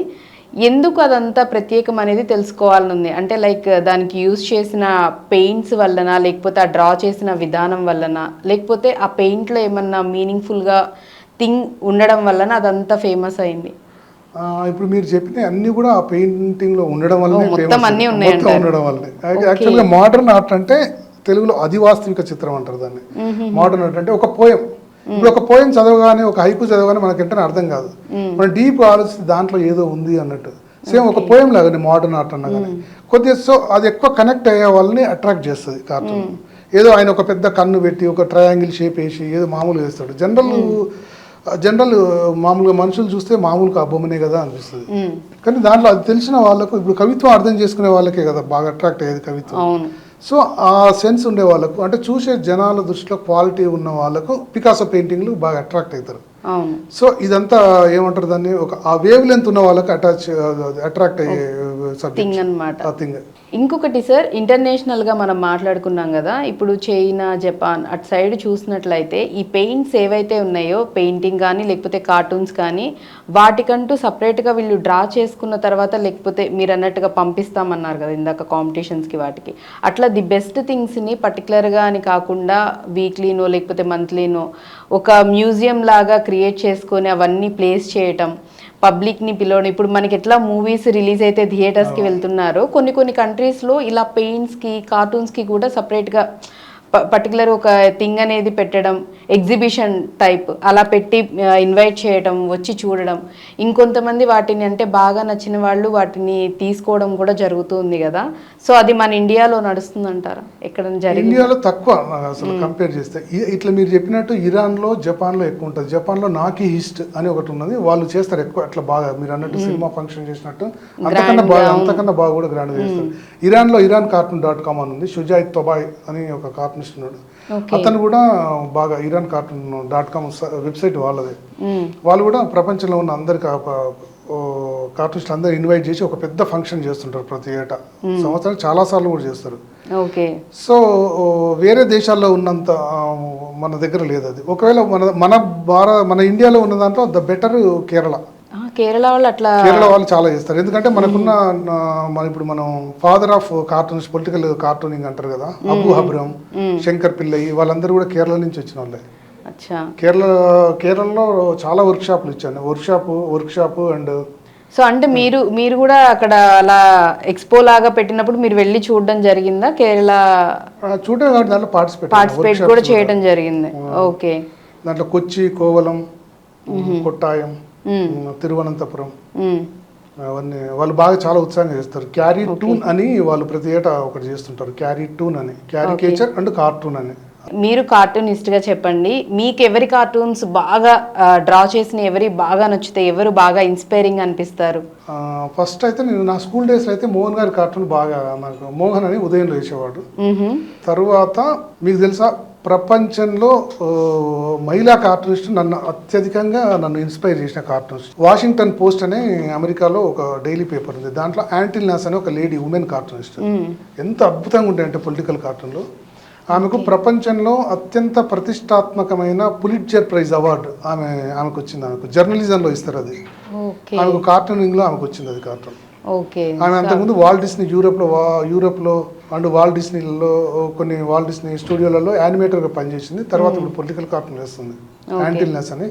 ఎందుకు అదంతా ప్రత్యేకం అనేది తెలుసుకోవాలని ఉంది. అంటే లైక్ దానికి యూజ్ చేసిన పెయింట్స్ వల్లనా, లేకపోతే ఆ డ్రా చేసిన విధానం వల్లనా, లేకపోతే ఆ పెయింట్లో ఏమన్నా మీనింగ్ఫుల్గా థింగ్ ఉండడం వలన అదంతా ఫేమస్ అయింది? ఇప్పుడు మీరు చెప్పిన అన్ని కూడా ఆ పెయింటింగ్ లో ఉండడం వల్ల ఉండడం వల్ల. యాక్చువల్గా మోడర్న్ ఆర్ట్ అంటే తెలుగులో అధివాస్తవిక చిత్రం అంటారు దాన్ని. మోడర్న్ ఆర్ట్ అంటే ఒక పోయం. ఇప్పుడు ఒక పోయం చదవగానే, ఒక హైకు చదవగానే మనకి ఎంటనే అర్థం కాదు, మనం డీప్ ఆలోచిస్తే దాంట్లో ఏదో ఉంది అన్నట్టు. సేమ్ ఒక పోయం లాగానే మోడర్న్ ఆర్ట్ అన్నా కానీ కొద్దిగా సో అది ఎక్కువ కనెక్ట్ అయ్యే వాళ్ళని అట్రాక్ట్ చేస్తుంది కార్టూన్. ఏదో ఆయన ఒక పెద్ద కన్ను పెట్టి ఒక ట్రయాంగిల్ షేప్ వేసి ఏదో మామూలు వేస్తాడు. జనరల్ మామూలుగా మనుషులు చూస్తే మామూలుగా బొమ్మనే కదా అనిపిస్తుంది. కానీ దాంట్లో అది తెలిసిన వాళ్ళకు, ఇప్పుడు కవిత్వం అర్థం చేసుకునే వాళ్ళకే కదా బాగా అట్రాక్ట్ అయ్యేది కవిత్వం. సో ఆ సెన్స్ ఉండే వాళ్ళకు, అంటే చూసే జనాల దృష్టిలో క్వాలిటీ ఉన్న వాళ్ళకు పికాసో పెయింటింగ్లు బాగా అట్రాక్ట్ అవుతారు. సో ఇదంతా ఏమంటారు దాన్ని, ఒక ఆ వేవ్ లెంత్ ఉన్న వాళ్ళకి అట్రాక్ట్ అయ్యే సబ్జెక్ట్ అన్నమాట. ఇంకొకటి సార్, ఇంటర్నేషనల్గా మనం మాట్లాడుకున్నాం కదా, ఇప్పుడు చైనా, జపాన్ అటు సైడ్ చూసినట్లయితే ఈ పెయింట్స్ ఏవైతే ఉన్నాయో, పెయింటింగ్ కానీ లేకపోతే కార్టూన్స్ కానీ, వాటికంటూ సపరేట్గా వీళ్ళు డ్రా చేసుకున్న తర్వాత, లేకపోతే మీరు అన్నట్టుగా పంపిస్తామన్నారు కదా ఇందాక కాంపిటీషన్స్కి, వాటికి అట్లా ది బెస్ట్ థింగ్స్ని పర్టికులర్గా అని కాకుండా వీక్లీనో లేకపోతే మంత్లీనో ఒక మ్యూజియం లాగా క్రియేట్ చేసుకొని అవన్నీ ప్లేస్ చేయటం, పబ్లిక్ని పిలవడం. ఇప్పుడు మనకి ఎట్లా మూవీస్ రిలీజ్ అయితే థియేటర్స్కి వెళ్తున్నారో, కొన్ని కంట్రీస్లో ఇలా పెయింట్స్కి, కార్టూన్స్కి కూడా సపరేట్గా పర్టికులర్ ఒక థింగ్ అనేది పెట్టడం, ఎగ్జిబిషన్ టైప్ అలా పెట్టి ఇన్వైట్ చేయడం, వచ్చి చూడడం. ఇంకొంతమంది వాటిని అంటే బాగా నచ్చిన వాళ్ళు వాటిని తీసుకోవడం కూడా జరుగుతుంది కదా. సో అది మన ఇండియాలో నడుస్తుంది అంటారా? ఎక్కడ ఇండియాలో తక్కువ అసలు కంపేర్ చేస్తే. ఇట్లా మీరు చెప్పినట్టు ఇరాన్లో, జపాన్లో ఎక్కువ ఉంటుంది. జపాన్లో నాకి ఈస్ట్ అని ఒకటి ఉన్నది, వాళ్ళు చేస్తారు ఎక్కువ అట్లా బాగా. మీరు అన్నట్టు సినిమా ఫంక్షన్ చేసినట్టు అంతకన్నా బాగా కూడా గ్రాండ్గా చేస్తారు. ఇరాన్లో irancartoon.com అని ఉంది. షుజాయిత్ తొబాయ్ అని ఒక కార్టూనిస్ట్ ఉన్నాడు, అతను కూడా బాగా irancartoon.com వెబ్సైట్ వాళ్ళదే. వాళ్ళు కూడా ప్రపంచంలో ఉన్న అందరికి కార్టూనిస్ట్ అందరూ ఇన్వైట్ చేసి ఒక పెద్ద ఫంక్షన్ చేస్తుంటారు ప్రతి ఏటా. సంవత్సరానికి చాలా సార్లు కూడా చేస్తారు. సో వేరే దేశాల్లో ఉన్నంత మన దగ్గర లేదు అది. ఒకవేళ మన ఇండియాలో ఉన్న దాంట్లో ద బెటర్ కేరళ వాళ్ళు చాలా చేస్తారు. ఎందుకంటే మనకున్న ఇప్పుడు మనం ఫాదర్ ఆఫ్ కార్టూన్స్, పొలిటికల్ కార్టూనింగ్ అంటారు కదా, అబు హబ్రమ్, శంకర్ పిల్లయి, వాళ్ళందరూ కూడా కేరళ నుంచి వచ్చిన వాళ్ళే. కేరళలో చాలా వర్క్ షాప్లు ఇచ్చాను. వర్క్ షాప్ అండ్ సో అంటే మీరు కూడా అక్కడ అలా ఎక్స్పో లాగా పెట్టినప్పుడు మీరు వెళ్ళి చూడడం జరిగిందా కేరళ? చూడడం కాబట్టి దాంట్లో పార్టిసిపేట్ కూడా చేయడం జరిగింది. ఓకే. దాంట్లో కొచ్చి, కోవలం, కొట్టాయం, తిరువనంతపురం అవన్నీ వాళ్ళు బాగా చాలా ఉత్సాహంగా చేస్తారు. క్యారీ టూన్ అని వాళ్ళు ప్రతి ఏటా ఒకటి చేస్తుంటారు. క్యారీ టూన్ అని, క్యారికేచర్ అండ్ కార్టూన్ అని. మీరు కార్టూనిస్ట్ గా చెప్పండి, మీకు ఎవరి కార్టూన్స్ బాగా డ్రా చేసిన ఎవరి బాగా నచ్చుతాయి, ఎవరు బాగా ఇన్స్పైరింగ్ అనిపిస్తారు? ఫస్ట్ అయితే నేను నా స్కూల్ డేస్ లో అయితే మోహన్ గారి కార్టూన్ బాగా, నాకు మోహన్ అని ఉదయం వేసేవాడు. తరువాత మీకు తెలుసా ప్రపంచంలో మహిళా కార్టూనిస్ట్ అత్యధికంగా నన్ను ఇన్స్పైర్ చేసిన కార్టూనిస్ట్ వాషింగ్టన్ పోస్ట్ అనే అమెరికాలో ఒక డైలీ పేపర్ ఉంది. దాంట్లో యాంటిల్ నాస్ అనే ఒక లేడీ ఉమెన్ కార్టూనిస్ట్. ఎంత అద్భుతంగా ఉంటాయంటే పొలిటికల్ కార్టూన్లో. ఆమెకు ప్రపంచంలో అత్యంత ప్రతిష్టాత్మకమైన పులిట్జర్ ప్రైజ్ అవార్డు ఆమెకు వచ్చింది. ఆమెకు జర్నలిజంలో ఇస్తారు అది. ఆమెకు కార్టూనింగ్ లో ఆమెకు వచ్చింది అది కార్టూన్. ఆమె అంతకుముందు వాల్ డిస్నీ యూరోప్లో అండ్ వాల్ డిస్నీలలో కొన్ని వాల్ డిస్నీ స్టూడియోలలో యానిమేటర్గా పనిచేసింది. తర్వాత ఇప్పుడు పొలిటికల్ కార్టూన్ వేస్తుంది యాంటిల్నెస్ అని.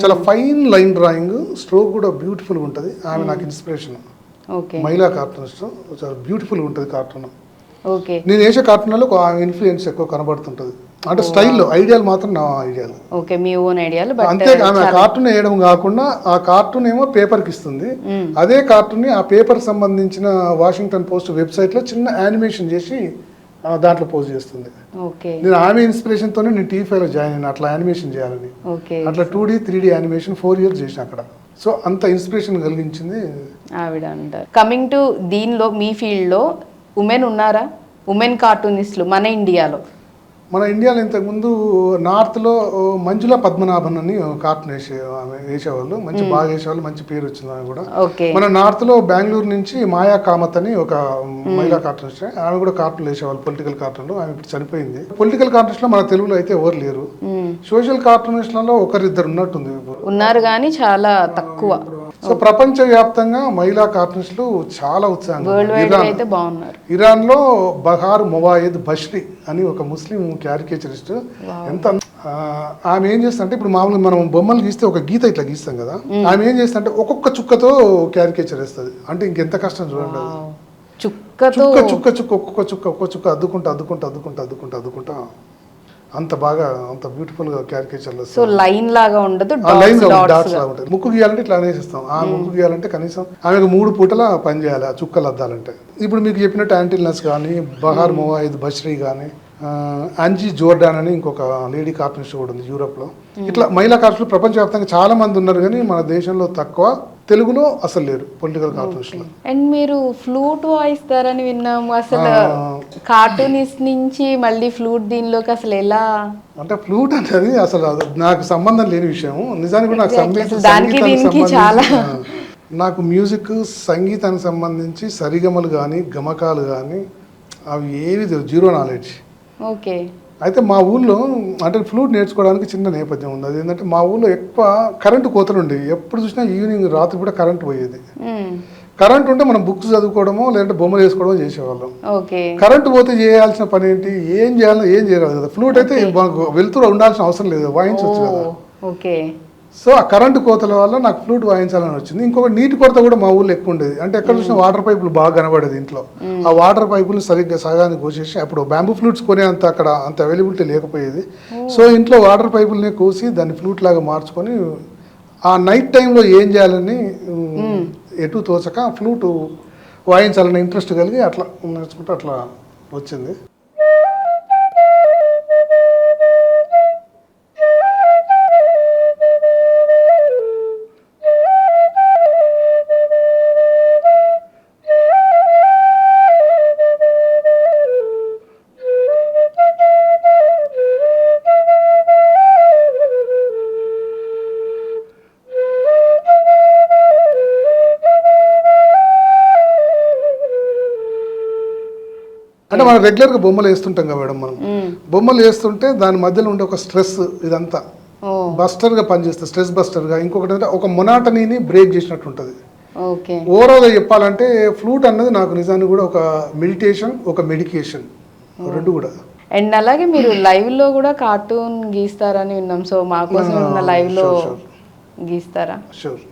చాలా ఫైన్ లైన్ డ్రాయింగ్, స్ట్రోక్ కూడా బ్యూటిఫుల్గా ఉంటుంది. ఆమె నాకు ఇన్స్పిరేషన్. మహిళా కార్టూనిస్ట్ చాలా బ్యూటిఫుల్గా ఉంటుంది కార్టూన్. నేను వేసే కార్టూన్లో ఇన్ఫ్లుయెన్స్ ఎక్కువ కనబడుతుంటది. అంటే స్టైల్లో ఐడియాలు మాత్రం నా ఐడియాలు. అంతే. ఆమె కార్టూన్ వేయడం కాకుండా ఆ కార్టూన్ ఏమో పేపర్కి ఇస్తుంది. అదే కార్టూన్ ని ఆ పేపర్ సంబంధించిన వాషింగ్టన్ పోస్ట్ వెబ్సైట్ లో చిన్న యానిమేషన్ చేసి దాంట్లో పోస్ట్ చేస్తుంది. నేను ఆమె ఇన్స్పిరేషన్ తోనే నేను టీవీ లో జాయిన్ అయినా అట్లా యానిమేషన్ చేయాలని. అట్లా 2D 3D యానిమేషన్ 4 years చేసిన అక్కడ. సో అంత ఇన్స్పిరేషన్ కలిగించింది ఆవిడ అంటారు. కమింగ్ టు దీనిలో మీ ఫీల్డ్ లో ఉమెన్ ఉన్నారా, ఉమెన్ కార్టూనిస్టులు మన ఇండియాలో? మన ఇండియాలో ఇంతకుముందు నార్త్లో మంజుల పద్మనాభన్ అని కార్టూన్ వేసేవాళ్ళు. మంచి బాగా వేసేవాళ్ళు, మంచి పేరు వచ్చింది ఆమె కూడా. మన నార్త్లో బెంగళూరు నుంచి మాయా కామత్ అని ఒక మహిళా కార్టూనిస్ట్, ఆమె కూడా కార్టూన్ వేసేవాళ్ళు పొలిటికల్ కార్టూన్లో. ఆమె ఇప్పుడు చనిపోయింది. పొలిటికల్ కార్టూనిస్ట్లో మన తెలుగులో అయితే ఎవరు లేరు. సోషల్ కార్టూనిస్ట్లలో ఒకరిద్దరు ఉన్నట్టుంది, ఉన్నారు కానీ చాలా తక్కువ. సో ప్రపంచ వ్యాప్తంగా మహిళా కార్టూనిస్టులు చాలా ఉత్సాహంగా. ఇరాన్ లో బహార్ మొవాయిద్ బష్రీ అని ఒక ముస్లిం క్యారికేచరిస్ట్. ఎంత ఆమె ఏం చేస్తా అంటే, ఇప్పుడు మామూలుగా మనం బొమ్మలు గీస్తే ఒక గీత ఇట్లా గీస్తాం కదా, ఆమె ఏం చేస్తా అంటే ఒక్కొక్క చుక్కతో క్యారికేచర్ వేస్తుంది. అంటే ఇంకెంత కష్టం చూడండి. చుక్క చుక్క చుక్క ఒక్కొక్క చుక్క అద్దుకుంటా అంత బాగా, అంత బ్యూటిఫుల్ గా క్యారికేచర్. సో లైన్ లాగా ఉండదు, లైన్ డాట్స్ లాగా ఉంటుంది. ముక్కు గీయాలంటే ఇట్లా అనేసిస్తాం. ఆ ముక్కు గీయాలంటే కనీసం ఆమెకు 3 పూటల పని చేయాలి ఆ చుక్కలు అద్దాలంటే. ఇప్పుడు మీకు చెప్పినట్టు యాంటిల్నస్ కానీ, బహార్ మొవాయిద్ బష్రీ కానీ, అంజీ జోర్డాన్ అని ఇంకొక లేడీ కార్టూనిస్ట్ కూడా ఉంది యూరోప్ లో. ఇట్లా మహిళా కార్టూనిస్టులు ప్రపంచవ్యాప్తంగా చాలా మంది ఉన్నారు, కానీ మన దేశంలో తక్కువ. తెలుగులో అసలు లేరు పొలిటికల్ కార్టూనిస్టులు. అండ్ మీరు ఫ్లూట్ వాయిస్తారని విన్నాము. అసలు కార్టూనిస్ట్ నుంచి మళ్ళీ ఫ్లూట్ దీనిలోకి అసలు ఎలా? అంటే ఫ్లూట్ అనేది అసలు నాకు సంబంధం లేని విషయం. నిజానికి కూడా నాకు మ్యూజిక్, సంగీతానికి సంబంధించి సరిగమలు కానీ గమకాలు కానీ అవి ఏవి జీరో నాలెడ్జ్. అయితే మా ఊళ్ళో అంటే ఫ్లూట్ నేర్చుకోవడానికి చిన్న నేపథ్యం ఉంది. అది ఏంటంటే మా ఊళ్ళో ఎక్కువ కరెంటు కోతలు ఉండేవి. ఎప్పుడు చూసినా ఈవినింగ్ రాత్రి కూడా కరెంట్ పోయేది. కరెంట్ ఉంటే మనం బుక్స్ చదువుకోవడమో లేదంటే బొమ్మలు వేసుకోవడమో చేసేవాళ్ళం. కరెంటు పోతే చేయాల్సిన పని ఏంటి, ఏం చేయరాదు కదా. ఫ్లూట్ అయితే మనకు వెళ్తూ ఉండాల్సిన అవసరం లేదు, వాయించవచ్చు కదా. సో ఆ కరెంటు కోతల వల్ల నాకు ఫ్లూట్ వాయించాలని వచ్చింది. ఇంకొక నీటి కొరత కూడా మా ఊళ్ళో ఎక్కువ ఉండేది. అంటే ఎక్కడ చూసినా వాటర్ పైపులు బాగా కనబడేది ఇంట్లో. ఆ వాటర్ పైపులు సరిగ్గా సగాన్ని కోసేసి, అప్పుడు బ్యాంబూ ఫ్లూట్స్ కొనేంత అక్కడ అంత అవైలబిలిటీ లేకపోయేది. సో ఇంట్లో వాటర్ పైపులనే కోసి దాన్ని ఫ్లూట్ లాగా మార్చుకొని ఆ నైట్ టైంలో ఏం చేయాలని ఎటు తోచక ఫ్లూట్ వాయించాలని ఇంట్రెస్ట్ కలిగి అట్లా నేర్చుకుంటే అట్లా వచ్చింది. అంటే మనం రెగ్యులర్గా బొమ్మలు వేస్తుంటాం కదా మేడం. మనం బొమ్మలు వేస్తుంటే దాని మధ్యలో ఉండే ఒక స్ట్రెస్ ఇదంతా బస్టర్గా పనిచేస్తుంది, స్ట్రెస్ బస్టర్గా. ఇంకొకటి అంటే ఒక మొనాటనీని బ్రేక్ చేసినట్టు ఉంటుంది. ఓవరాల్గా చెప్పాలంటే ఫ్లూట్ అన్నది నాకు నిజానికి కూడా ఒక మెడిటేషన్, ఒక మెడికేషన్, రెండు కూడా. అండ్ అలాగే మీరు లైవ్ లో కూడా కార్టూన్ గీస్తారని విన్నాం. సో మా కోసం లైవ్ లో గీస్తారా? షూర్.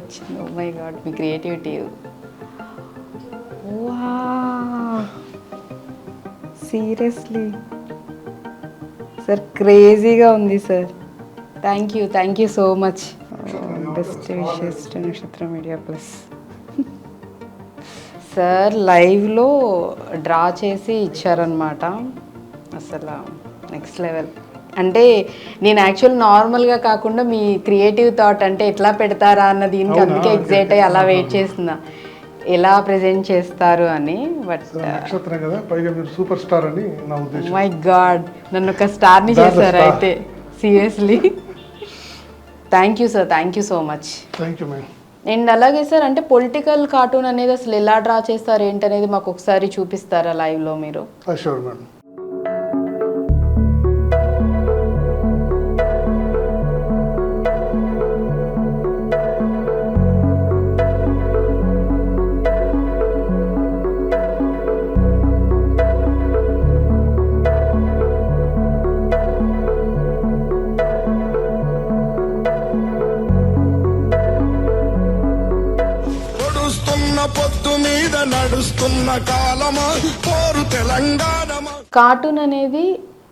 వచ్చింది. ఓ మై గాడ్, మీ క్రియేటివిటీ. సీరియస్లీ సార్, క్రేజీగా ఉంది sir. Thank you so much. Best wishes to Nakshatra media plus. Sir లైవ్లో డ్రా చేసి ఇచ్చారనమాట. అసలు నెక్స్ట్ లెవెల్. అంటే నేను యాక్చువల్ నార్మల్గా కాకుండా మీ క్రియేటివ్ థాట్ అంటే ఎట్లా పెడతారా అన్న దీనికి అందుకే ఎగ్జైట్ అయ్యి అలా వెయిట్ చేస్తున్నా, ఎలా ప్రెజెంట్ చేస్తారు అని. బట్ నక్షత్రం కదా, పైగా మీరు సూపర్ స్టార్ అని నా ఉద్దేశం. మై గాడ్, నన్ను ఒక స్టార్ని చేశారు అయితే. Seriously thank you sir, thank you so much. Thank you ma'am. And అలాగే సార్, అంటే పొలిటికల్ కార్టూన్ అనేది అసలు ఎలా డ్రా చేస్తారు ఏంటనేది మాకు ఒకసారి చూపిస్తారా లైవ్లో మీరు? Sure madam. పొత్తు మీద నడుస్తున్న కాలమా పోరు తెలంగాణ. కార్టూన్ అనేది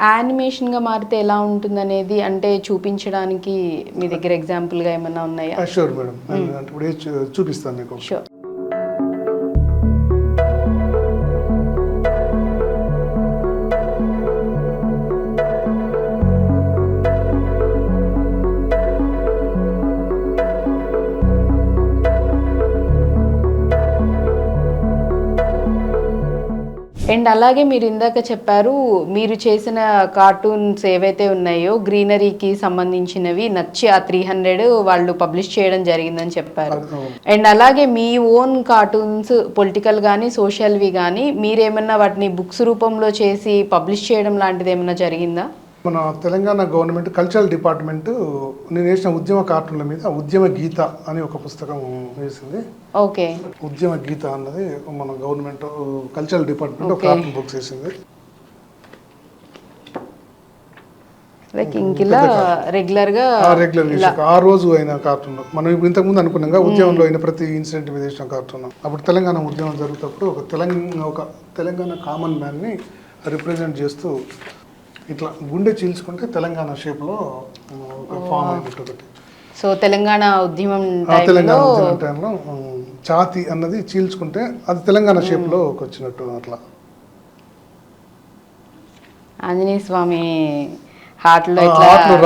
యానిమేషన్గా మారితే ఎలా ఉంటుందనేది అంటే చూపించడానికి మీ దగ్గర ఎగ్జాంపుల్గా ఏమన్నా ఉన్నాయా? షూర్ మేడం, అంటే ఇప్పుడు చూపిస్తాను మీకు. షూర్. అండ్ అలాగే మీరు ఇందాక చెప్పారు, మీరు చేసిన కార్టూన్స్ ఏవైతే ఉన్నాయో గ్రీనరీకి సంబంధించినవి నచ్చి ఆ 300 వాళ్ళు పబ్లిష్ చేయడం జరిగిందని చెప్పారు. అండ్ అలాగే మీ ఓన్ కార్టూన్స్ పొలిటికల్ కానీ సోషల్వి కానీ మీరేమన్నా వాటిని బుక్స్ రూపంలో చేసి పబ్లిష్ చేయడం లాంటిది ఏమన్నా జరిగిందా? మన తెలంగాణ గవర్నమెంట్ కల్చరల్ డిపార్ట్మెంట్ నేను వేసిన ఉద్యమ కార్టూన్ల మీద ఉద్యమ గీత అని ఒక పుస్తకం వేసింది. ఓకే. ఉద్యమ గీత అన్నది మన government cultural department cartoon books వేసింది. లైక్ ఇంకిలా రెగ్యులర్ ఆ రోజు అయిన కార్టూన్ మనం ఇంతకుముందు అనుకున్నాం ఉద్యమంలో అయిన ప్రతి ఇన్సిడెంట్ మీద వేసిన కార్టూన్. అప్పుడు తెలంగాణ ఉద్యమం జరుగుతప్పుడు ఒక తెలంగాణ కామన్ మ్యాన్ ని రిప్రజెంట్ చేస్తూ ఇట్లా గుండె చీల్చుకుంటే తెలంగాణ షేప్ లో ఒక ఫామ్ అయినట్టు ఒకటి. సో తెలంగాణ ఉద్యమం టైంలో ఛాతి అన్నది చీల్చుకుంటే అది తెలంగాణ షేప్ లో వచ్చినట్టు. అట్లా ఆంజనేయ స్వామి హార్ట్ లో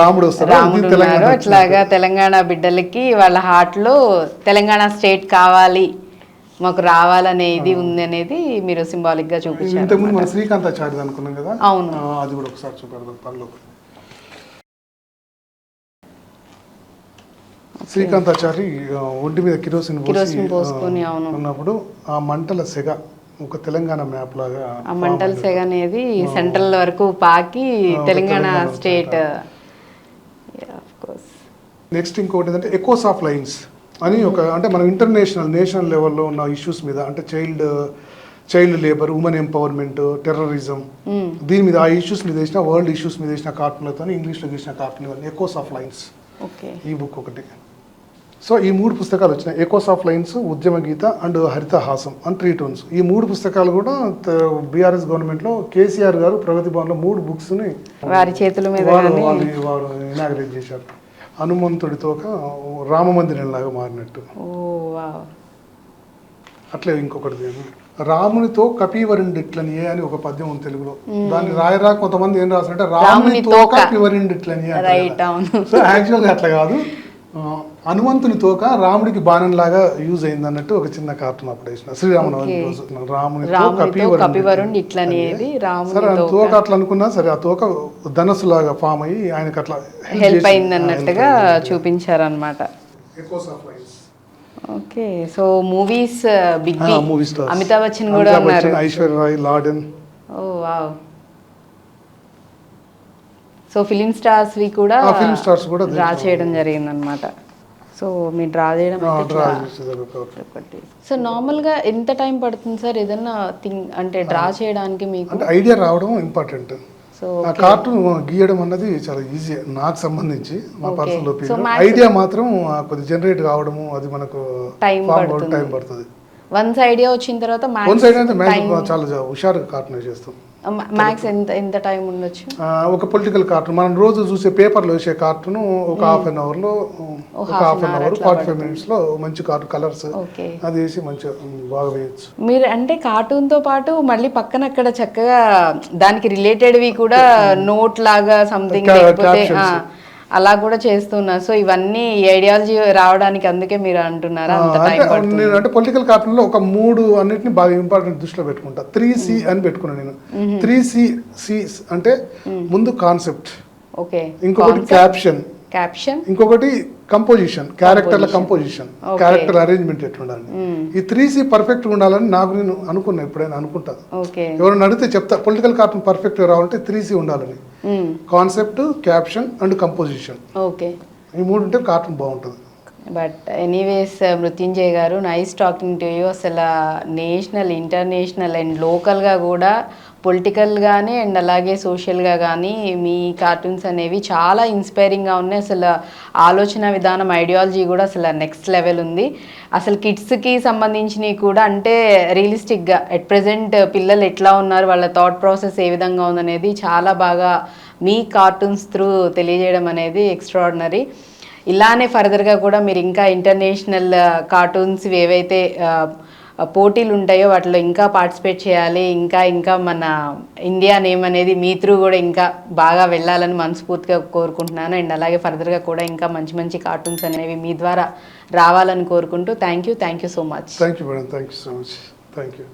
రాముడు ఉన్నారు. ఇట్లాగా తెలంగాణ బిడ్డలకి వాళ్ళ హార్ట్ లో తెలంగాణ స్టేట్ కావాలి, మాకు రావాలనేది ఉంది అనేది మీరు సింబాలిక్ గా చూపించారు. ఇంతకుముందు మనం శ్రీకాంతాచారి అనుకున్నాం కదా, అవును, అది కూడా ఒకసారి చూపెడదాం పనిలో. శ్రీకాంతాచారి ఒంటి మీద కిరోసిన్ పోసుకొని ఉన్నప్పుడు ఆ మంటల సెగ ఒక తెలంగాణ మ్యాప్ లాగా, ఆ మంటల సెగ అనేది సెంట్రల్ వరకు పాకి తెలంగాణ స్టేట్. నెక్స్ట్ ఇంకోటి ఏంటంటే ఎకోస్ ఆఫ్ లైన్స్ అని ఒక, అంటే మనం నేషనల్ లెవెల్లో ఉన్న ఇష్యూస్ మీద, అంటే child labour, women empowerment, terrorism, దీని మీద ఆ ఇష్యూస్ మీద వేసిన, వరల్డ్ ఇష్యూస్ మీద వేసిన కార్టూన్లతో ఇంగ్లీష్లో చేసిన కార్టూన్ ఇవన్నీ ఎకోస్ ఆఫ్ లైన్స్. ఈ బుక్ ఒకటి. సో ఈ 3 పుస్తకాలు వచ్చినాయి, ఎకోస్ ఆఫ్ లైన్స్, ఉద్యమ గీత అండ్ హరితహాసం అండ్ 3 టోన్స్. ఈ 3 పుస్తకాలు కూడా బీఆర్ఎస్ గవర్నమెంట్లో కేసీఆర్ గారు ప్రగతి భవన్లో 3 బుక్స్ని వారి చేతుల మీద వారు ఇనాగరేట్ చేశారు. హనుమంతుడితో రామ మందిరం లాగా మారినట్టు. అట్లే ఇంకొకటి రామునితో కపివరిండిట్లని అని ఒక పద్యం ఉంది తెలుగులో. దాన్ని రాయరా కొంతమంది ఏం రాస్తారంటే రామునితో కపివరిండిట్లని. సో యాక్చువల్గా అట్లా కాదు, హనుమంతుని తోక రాముడికి బాణం లాగా యూజ్ అయింది అన్నట్టు ఒక చిన్న కార్టూన్ అప్పుడు వేసిన శ్రీరామనవమి రోజు. రామునితో కపివరుండి సరే తోక అట్లా అనుకున్నా సరే, ఆ తోక ధనస్సు లాగా ఫామ్ అయ్యి ఆయనకు అట్లా హెల్ప్ అయింది అన్నట్టుగా చూపించారన్నమాట. Okay. So movies Big B, Amitabh Bachchan కూడా ఉన్నారు, Aishwarya Rai, Laden. Oh wow. So film stars వి కూడా డ్రా చేయడం జరిగింది అనమాట. సో మీరు డ్రా చేయడం సో నార్మల్గా ఎంత టైం పడుతుంది సార్ ఏదన్నా థింగ్ అంటే డ్రా చేయడానికి? మీకు అంటే ఐడియా రావడం ఇంపార్టెంట్. సో ఆ కార్టూన్ గీయడం అన్నది చాలా ఈజీ నాకు సంబంధించి మా Okay. Personal So, opinion. max- idea మాత్రం కొద్ది జనరేట్ కావడము అది మనకు Time పడుతుంది. టైం పడుతుంది. వన్స్ ఐడియా వచ్చిన తర్వాత వన్ సైడ్ అయితే time- చాలా హుషారుగా కార్టూన్ చేస్తాం. మ్యాక్స్ ఎంత టైం ఉండొచ్చు? ఒక పొలిటికల్ కార్టూన్ మనం రోజు చూసే పేపర్లో వేసే కార్టూన్ ఒక హాఫ్ అన్ అవర్లో ఒక హాఫ్ అన్ అవర్ 45 మినిట్స్లో మంచి కార్టూన్ కలర్స్ ఓకే. అది వేసి మంచిగా బాగా వేయచ్చు. మీరు అంటే కార్టూన్ తో పాటు మళ్ళీ పక్కన అక్కడ చక్కగా దానికి రిలేటెడ్వి కూడా నోట్ లాగా సంథింగ్ లేకపోతే captions. అలా కూడా చేస్తున్నారు. సో ఇవన్నీ ఐడియాలజీ రావడానికి అందుకే మీరు అంటున్నారా అంత టైం పడుతుంది? నేను అంటే పొలిటికల్ కార్టూన్ లో ఒక 3 అన్నిటిని బాగా ఇంపార్టెంట్ దృష్టిలో పెట్టుకుంటా. 3C అని పెట్టుకున్నాను నేను. 3C అంటే ముందు కాన్సెప్ట్, ఓకే, ఇంకొకటి క్యాప్షన్, క్యాప్షన్, ఇంకొకటి కంపోజిషన్, క్యారెక్టర్ల కంపోజిషన్, Okay. క్యారెక్టర్ అరేంజ్మెంట్ ఎట్లుండాలి. ఈ 3C పర్ఫెక్ట్ ఉండాలని నేను అనుకున్నా, ఎప్పుడైనా అనుకుంటా. ఓకే, ఎవరైనా అడిగితే చెప్తా పొలిటికల్ కార్టూన్ పర్ఫెక్ట్ రావాలంటే 3C ఉండాలని. Concept, caption and composition, okay. ఈ 3 ఉంటే కార్టూన్ బాగుంటుంది. బట్ ఎనీవేస్ మృత్యుంజయ్ గారు, నైస్ టాకింగ్ టు యూ. అసలు నేషనల్, ఇంటర్నేషనల్ అండ్ లోకల్గా కూడా పొలిటికల్గానే అండ్ అలాగే సోషల్గా కానీ మీ కార్టూన్స్ అనేవి చాలా ఇన్స్పైరింగ్గా ఉన్నాయి. అసలు ఆలోచన విధానం, ఐడియాలజీ కూడా అసలు నెక్స్ట్ లెవెల్ ఉంది. అసలు కిడ్స్కి సంబంధించినవి కూడా అంటే రియలిస్టిక్గా ఎట్ ప్రజెంట్ పిల్లలు ఎట్లా ఉన్నారు, వాళ్ళ థాట్ ప్రాసెస్ ఏ విధంగా ఉందనేది చాలా బాగా మీ కార్టూన్స్ త్రూ తెలియజేయడం అనేది ఎక్స్ట్రాడినరీ. ఇలానే ఫర్దర్గా కూడా మీరు ఇంకా ఇంటర్నేషనల్ కార్టూన్స్ ఏవైతే పోటీలు ఉంటాయో వాటిలో ఇంకా పార్టిసిపేట్ చేయాలి. ఇంకా మన ఇండియా నేమ్ అనేది మీ త్రూ కూడా ఇంకా బాగా వెళ్ళాలని మనస్ఫూర్తిగా కోరుకుంటున్నాను. అండ్ అలాగే ఫర్దర్గా కూడా ఇంకా మంచి మంచి కార్టూన్స్ అనేవి మీ ద్వారా రావాలని కోరుకుంటూ thank you so much. Thank you madam, thank you so much, thank you.